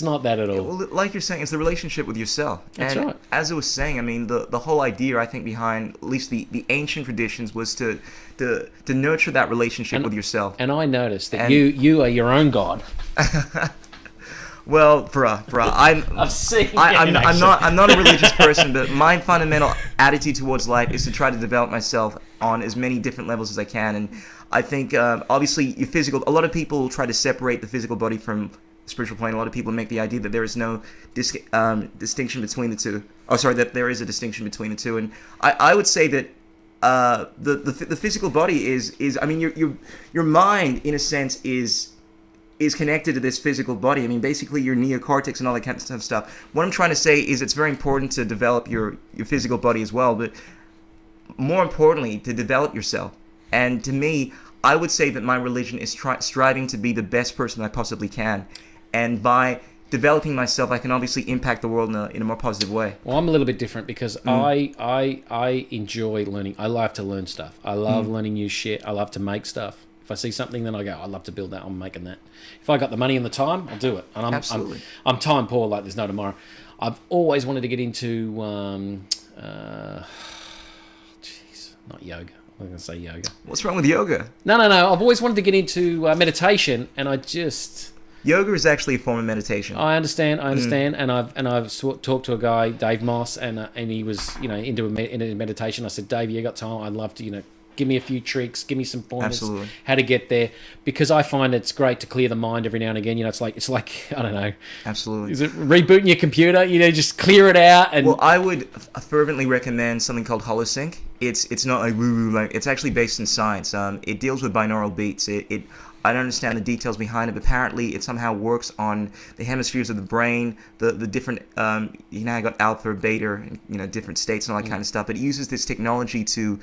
not that at all. Well, like you're saying, it's the relationship with yourself. That's right. As I was saying, I mean, the whole idea, I think, behind at least the ancient traditions was to nurture that relationship with yourself. And I noticed that you are your own God. Well, bruh, I'm not a religious person, but my fundamental attitude towards life is to try to develop myself on as many different levels as I can. And I think, obviously, a lot of people try to separate the physical body from the spiritual plane. A lot of people make the idea that there is no distinction between the two. Oh, sorry, that there is a distinction between the two. And I would say that the physical body is I mean, your mind, in a sense, is connected to this physical body. I mean, basically your neocortex and all that kind of stuff. What I'm trying to say is it's very important to develop your physical body as well, but more importantly, to develop yourself. And to me, I would say that my religion is striving to be the best person I possibly can. And by developing myself, I can obviously impact the world in a more positive way. Well, I'm a little bit different because I enjoy learning. I love to learn stuff. I love learning new shit. I love to make stuff. If I see something, then I go, I'd love to build that. I'm making that. If I got the money and the time, I'll do it. And Absolutely. I'm time poor like there's no tomorrow. I've always wanted to get into, not yoga. I'm going to say yoga. What's wrong with yoga? No. I've always wanted to get into meditation, and I just... Yoga is actually a form of meditation. I understand, and I've talked to a guy, Dave Moss, and he was, you know, into meditation. I said, Dave, you got time? I'd love to, you know, give me a few tricks, give me some pointers, Absolutely. How to get there, because I find it's great to clear the mind every now and again. You know, it's like I don't know. Absolutely. Is it rebooting your computer? You know, just clear it out. And well, I would fervently recommend something called HoloSync. It's not like woo-woo, like it's actually based in science. It deals with binaural beats. I don't understand the details behind it, but apparently it somehow works on the hemispheres of the brain, the different, you know, I got alpha, beta, and, you know, different states and all that kind of stuff. But it uses this technology to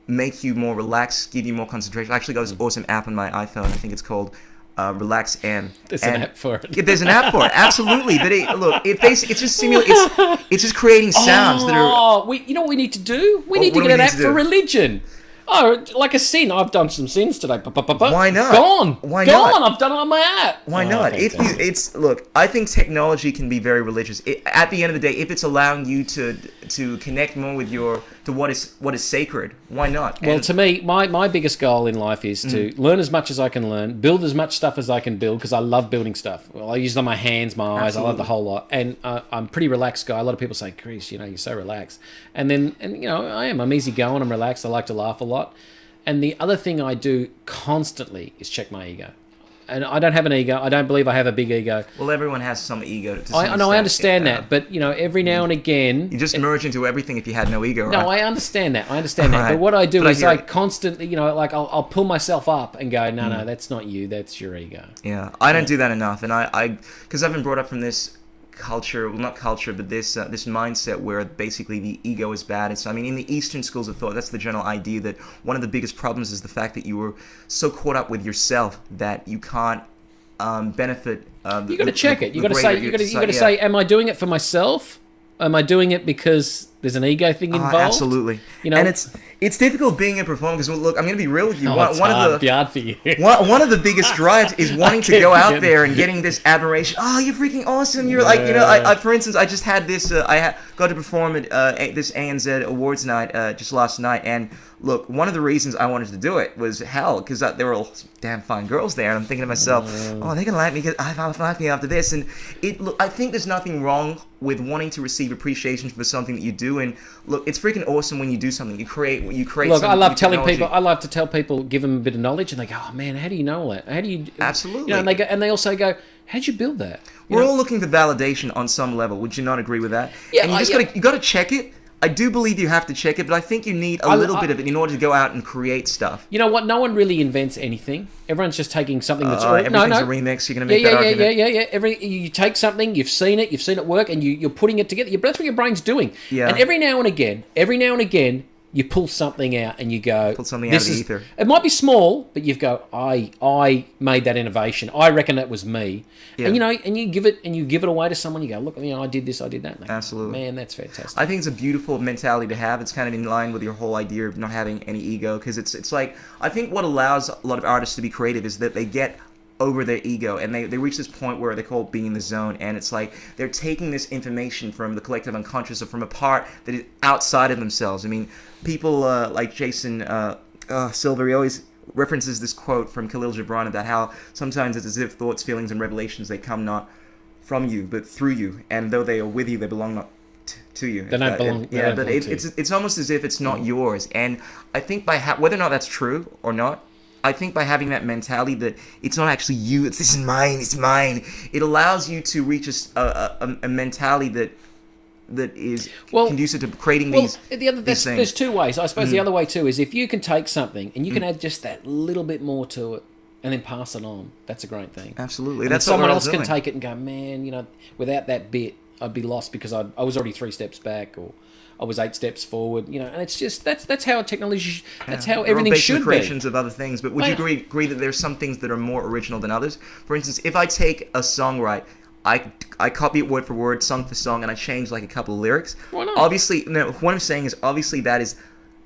make you more relaxed, give you more concentration. I actually got this awesome app on my iPhone. I think it's called Relax M. There's an app for it. Yeah, there's an app for it. Absolutely. But it's just it's just creating sounds that are. You know what we need to do? We need to get an app for religion. Oh, like a sin. I've done some sins today. Why not? Gone. Why Gone. not? I've done it on my app. Why not? Look, I think technology can be very religious. At the end of the day, if it's allowing you to connect more with to what is sacred, why not? Well, to me, my biggest goal in life is to learn as much as I can learn, build as much stuff as I can build, because I love building stuff. Well, I use it on my hands, my eyes. Absolutely. I love the whole lot. And I'm a pretty relaxed guy. A lot of people say, Chris, you know, you're so relaxed. And you know, I am. I'm easygoing. I'm relaxed. I like to laugh a lot. And the other thing I do constantly is check my ego. and I don't have an ego. I don't believe I have a big ego. Well, everyone has some ego. To some I extent. understand that, but every now and again, you just merge into everything if you had no ego. No, right? I understand that. But what I do is I constantly, like I'll pull myself up and go, no, that's not you. That's your ego. Yeah, I don't do that enough, and because I've been brought up from this culture, well, not culture, but this mindset where basically the ego is bad. It's, I mean, in the Eastern schools of thought, that's the general idea that one of the biggest problems is the fact that you were so caught up with yourself that you can't benefit. You got to check it. You got to say, you got to say, am I doing it for myself? Am I doing it because there's an ego thing involved? Absolutely. And it's difficult being a performer because, look, I'm going to be real with you. It's hard for you. One of the biggest drives is wanting to go out there and getting this admiration. Oh, you're freaking awesome. You're like, I for instance, I just had this, got to perform at this ANZ Awards night just last night. And look, one of the reasons I wanted to do it was because there were all damn fine girls there. And I'm thinking to myself, they're going to like me because I'll like me after this. And I think there's nothing wrong with wanting to receive appreciation for something that you do. And look, it's freaking awesome when you do something. You create. Look, I love telling people. I love to tell people, give them a bit of knowledge, and they go, "Oh man, how do you know all that? How do you?" Absolutely. And they also go, "How'd you build that?" We're all looking for validation on some level. Would you not agree with that? Yeah. And you got to check it. I do believe you have to check it, but I think you need a little bit of it in order to go out and create stuff. You know what? No one really invents anything. Everyone's just taking something that's... everything's a remix. You're going to make that argument. Yeah. You take something, you've seen it work, and you're putting it together. That's what your brain's doing. Yeah. And every now and again, you pull something out and you go... Pull something out of the ether. It might be small, but you go, I made that innovation. I reckon that was me. Yeah. And you give it away to someone. You go, look, I did this, I did that. Absolutely. Man, that's fantastic. I think it's a beautiful mentality to have. It's kind of in line with your whole idea of not having any ego, because it's like, I think what allows a lot of artists to be creative is that they get over their ego and they reach this point where they call it being in the zone, and it's like they're taking this information from the collective unconscious or from a part that is outside of themselves. I mean, people like Jason Silver, he always references this quote from Khalil Gibran about how sometimes it's as if thoughts, feelings, and revelations, they come not from you but through you, and though they are with you, they belong not to you. They don't belong. Yeah, but it's almost as if it's not yours. And I think by whether or not that's true or not, I think by having that mentality that it's not actually you, this is mine, it's mine, it allows you to reach a mentality that is conducive to creating these things. There's two ways. I suppose the other way too is if you can take something and you can add just that little bit more to it and then pass it on, that's a great thing. Absolutely. And that's someone else can take it and go, man, without that bit, I'd be lost because I was already 3 steps back, or I was 8 steps forward, and it's just that's how technology, that's how everything should be. Creations of other things, but would you agree that there's some things that are more original than others? For instance, if I take a song, right, I copy it word for word, song for song, and I change like a couple of lyrics. Why not? Obviously, no. What I'm saying is, obviously, that is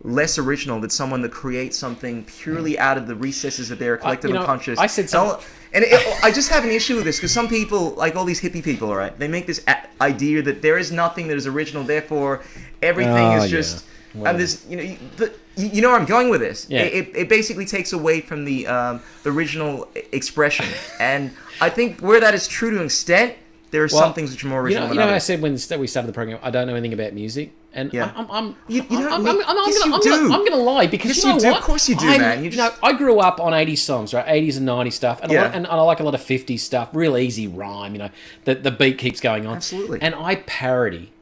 less original than someone that creates something purely out of the recesses of their collective unconscious. I said something. I just have an issue with this because some people, like all these hippie people, all right, they make this idea that there is nothing that is original, therefore everything is just. Well, and this, you know where I'm going with this. Yeah. It basically takes away from the original expression, and I think where that is true to an extent, there are some things which are more original. I said when we started the program, I don't know anything about music, and I'm you I'm going to lie because yes, you know what? Of course you do, man. I grew up on 80s songs, right? 80s and 90s stuff, and I like a lot of 50s stuff. Real easy rhyme, the beat keeps going on. Absolutely. And I parody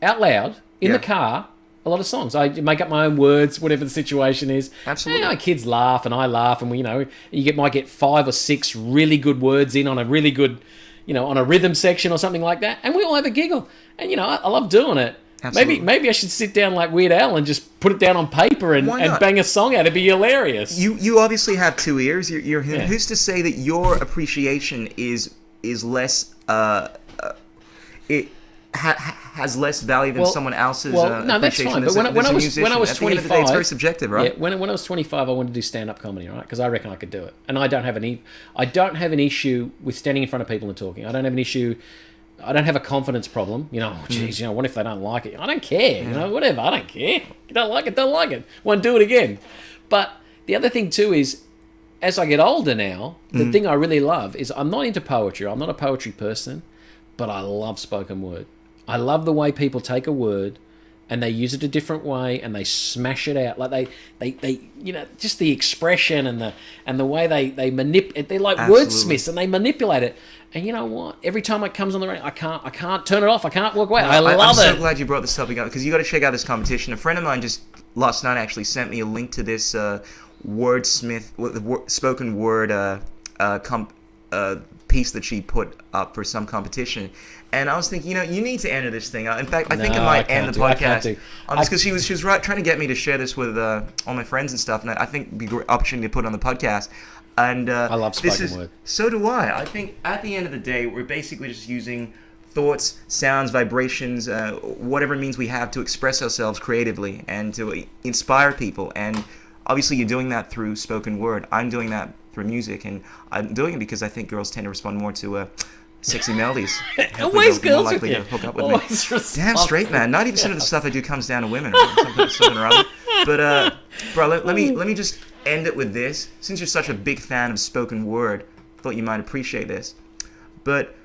out loud in the car a lot of songs. I make up my own words, whatever the situation is. Absolutely. Kids laugh and I laugh, and might get 5 or 6 really good words in on a really good, on a rhythm section or something like that, and we all have a giggle. And I love doing it. Absolutely. Maybe I should sit down like Weird Al and just put it down on paper and bang a song out. It'd be hilarious. You obviously have 2 ears. Who's to say that your appreciation is less has less value than someone else's no, that's fine. But when I was 25, it's very subjective, right? Yeah, when I was 25, I wanted to do stand-up comedy, right? Because I reckon I could do it, and I don't have an issue with standing in front of people and talking. I don't have an issue. I don't have a confidence problem. What if they don't like it? I don't care. Whatever. I don't care. You don't like it, don't like it. Won't do it again. But the other thing too is, as I get older now, the thing I really love is I'm not into poetry. I'm not a poetry person, but I love spoken word. I love the way people take a word and they use it a different way, and they smash it out. Like they just the expression and the way they manipulate. They're like wordsmiths, and they manipulate it. And you know what? Every time it comes on the radio, I can't turn it off. I can't walk away. I love it. I'm so glad you brought this topic up, because you got to check out this competition. A friend of mine just last night actually sent me a link to this spoken word piece that she put up for some competition. And I was thinking, you need to enter this thing. In fact, I think I might end the podcast on this, because she was trying to get me to share this with all my friends and stuff. And I think it'd be a great opportunity to put it on the podcast. And I love spoken word. So do I. I think at the end of the day, we're basically just using thoughts, sounds, vibrations, whatever means we have to express ourselves creatively and to inspire people. And obviously, you're doing that through spoken word. I'm doing that through music, and I'm doing it because I think girls tend to respond more to sexy melodies. Always girls more likely with to you. hook up with Always me. Damn straight, man. 90% of the stuff I do comes down to women. Something or other. But bro, let me just end it with this. Since you're such a big fan of spoken word, I thought you might appreciate this. But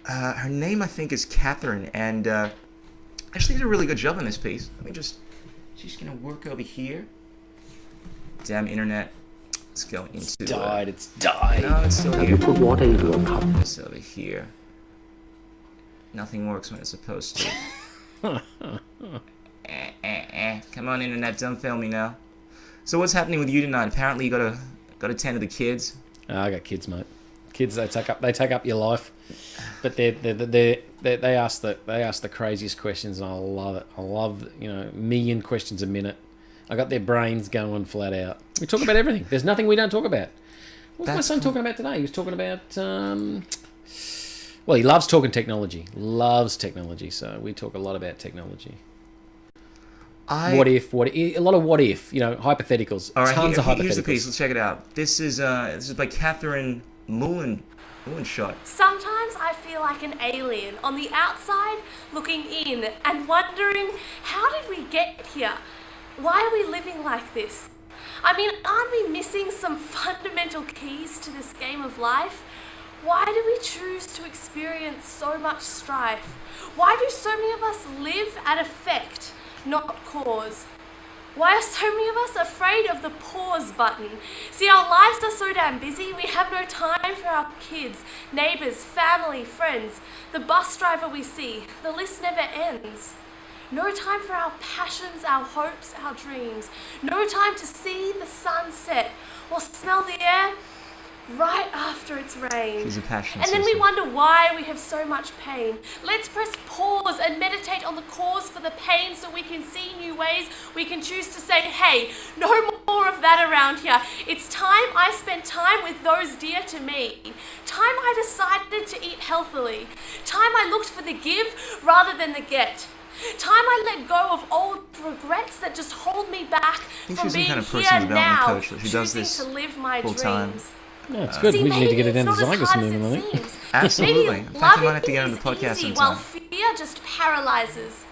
her name, I think, is Catherine, and actually did a really good job on this piece. She's gonna work over here. Damn internet. Let's go into It's died. No, it's still here. You put water into a cup. It's over here. Nothing works when it's supposed to. Come on, internet, don't fail me now. So what's happening with you tonight? Apparently you gotta tend to the kids. I got kids, mate. Kids, they take up your life, but they ask the craziest questions, and I love it. I love million questions a minute. I got their brains going flat out. We talk about everything. There's nothing we don't talk about. What's my son talking about today? He was talking about well, he loves talking technology. Loves technology. So we talk a lot about technology. What if? A lot of what if. Hypotheticals. All right, tons of hypotheticals. Here's the piece. Let's check it out. This is by Catherine Mullenshot. Sometimes I feel like an alien on the outside looking in and wondering, how did we get here? Why are we living like this? I mean, aren't we missing some fundamental keys to this game of life? Why do we choose to experience so much strife? Why do so many of us live at effect, not cause? Why are so many of us afraid of the pause button? See, our lives are so damn busy, we have no time for our kids, neighbours, family, friends, the bus driver we see. The list never ends. No time for our passions, our hopes, our dreams. No time to see the sun set or smell the air right after it's rained. She's a passion And then we sister. wonder why we have so much pain. Let's press pause and meditate on the cause for the pain so we can see new ways. We can choose to say, hey, no more of that around here. It's time I spent time with those dear to me. Time I decided to eat healthily. Time I looked for the give rather than the get. Time I let go of old regrets that just hold me back think from she's some being kind of here personal development now, coach that she does choosing this to live my full time. dreams. No, it's good. See, We just need to get it maybe down to it's not as Zygus hard as movement, I it think. seems. Absolutely. Maybe In fact, I might loving have to get on the is podcast easy, sometime. while fear just paralyzes.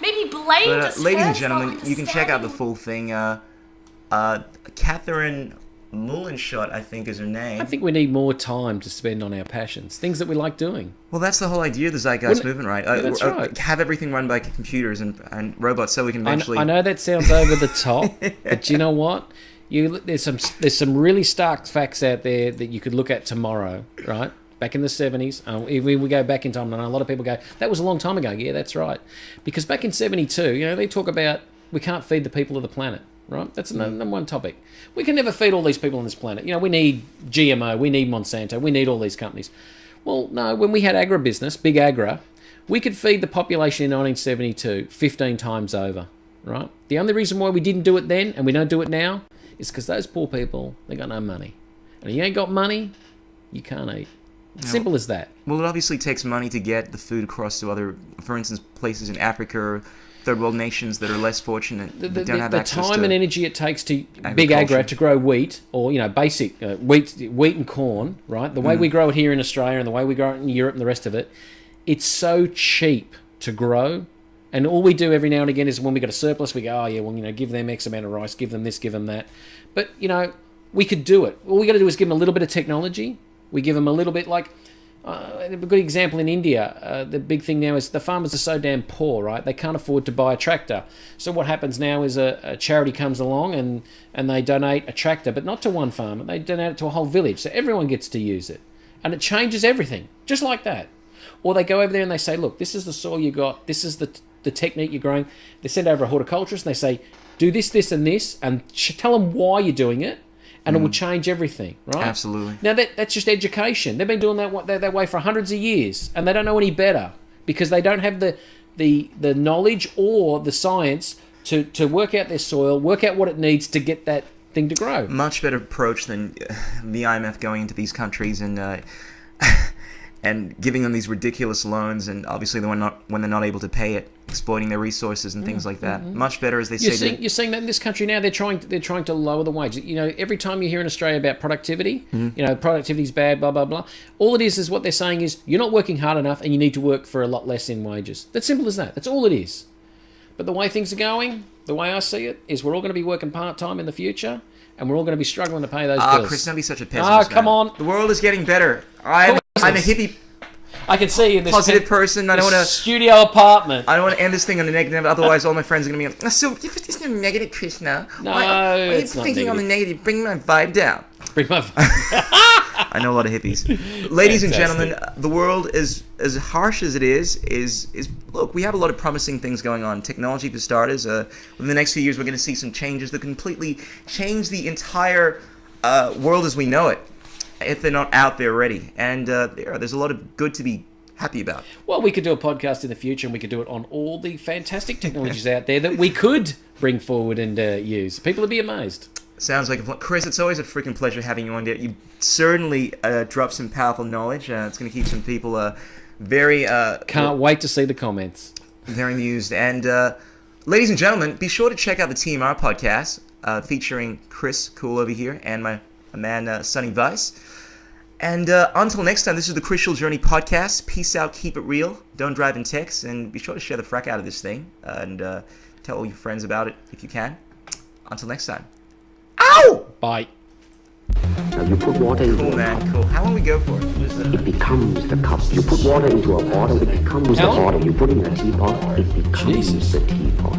Maybe blame But just ladies and hurts gentlemen, while you can check out the understanding. full thing. Catherine Mullenshot, I think, is her name. I think we need more time to spend on our passions, things that we like doing. Well, that's the whole idea of the Zeitgeist Wouldn't it? movement, right? Yeah, that's right. Have everything run by computers and robots, so we can eventually. I know that sounds over the top, but you know what? There's some really stark facts out there that you could look at tomorrow, right? Back in the 70s, if we go back in time, and a lot of people go, that was a long time ago. Yeah, that's right. Because back in 72, they talk about we can't feed the people of the planet, right? That's the number one topic. We can never feed all these people on this planet. We need GMO, we need Monsanto, we need all these companies. Well, no, when we had agribusiness, big agra, we could feed the population in 1972 15 times over, right? The only reason why we didn't do it then, and we don't do it now, is because those poor people, they got no money. And if you ain't got money, you can't eat. Simple as that. Well, it obviously takes money to get the food across to other, for instance, places in Africa or third world nations that are less fortunate, that don't have the access time to and energy it takes to big agriculture. agra to grow wheat or basic wheat and corn, right? The way we grow it here in Australia and the way we grow it in Europe and the rest of it, it's so cheap to grow. And all we do every now and again is when we got a surplus, we go, oh yeah, well give them X amount of rice, give them this, give them that. But we could do it. All we got to do is give them a little bit of technology. We give them a little bit, like A good example in India, the big thing now is the farmers are so damn poor, right? They can't afford to buy a tractor. So what happens now is a charity comes along and they donate a tractor, but not to one farmer. They donate it to a whole village, so everyone gets to use it. And it changes everything, just like that. Or they go over there and they say, look, this is the soil you got, this is the technique you're growing. They send over a horticulturist and they say, do this, this, and this, and tell them why you're doing it. And it will change everything, right? Absolutely. Now, that's just education. They've been doing that way for hundreds of years, and they don't know any better because they don't have the knowledge or the science to work out their soil, work out what it needs to get that thing to grow. Much better approach than the IMF going into these countries and and giving them these ridiculous loans, and obviously when they're not able to pay it, exploiting their resources and things like that. Much better, as they say. You're seeing that in this country now. They're trying to lower the wage. You know, every time you hear in Australia about productivity, you know, productivity's bad, blah blah blah. All it is what they're saying is you're not working hard enough, and you need to work for a lot less in wages. That's simple as that. That's all it is. But the way things are going, the way I see it, is we're all going to be working part time in the future, and we're all going to be struggling to pay those bills. Chris, don't be such a pessimist. Come on. The world is getting better. I'm a hippie. I can see you in this positive person. I don't want to studio apartment. I don't want to end this thing on a negative. Otherwise, all my friends are going to be like, "So, there's no negative, Chris. Now, no, why are you it's thinking not on the negative? Bring my vibe down." Bring my vibe. I know a lot of hippies. Ladies and gentlemen, the world is as harsh as it is. Look, we have a lot of promising things going on. Technology, for starters. Within the next few years, we're going to see some changes that completely change the entire world as we know it, if they're not out there already. And there's a lot of good to be happy about. Well, we could do a podcast in the future, and we could do it on all the fantastic technologies out there that we could bring forward and use. People would be amazed. Sounds like Chris, it's always a freaking pleasure having you on there. You certainly dropped some powerful knowledge. It's going to keep some people very... Can't wait to see the comments. Very amused. And ladies and gentlemen, be sure to check out the TMR podcast featuring Chris Cool over here and my man Sonny Vice. And until next time, this is the Crucial Journey podcast. Peace out, keep it real, don't drive in text, and be sure to share the frack out of this thing and tell all your friends about it if you can. Until next time. Ow! Bye. Now you put water into Cool, a man. cup. Cool. How long we go for? It becomes the cup. You put water into a bottle, it becomes the How long? bottle. You put in a teapot, it becomes Jesus. the teapot.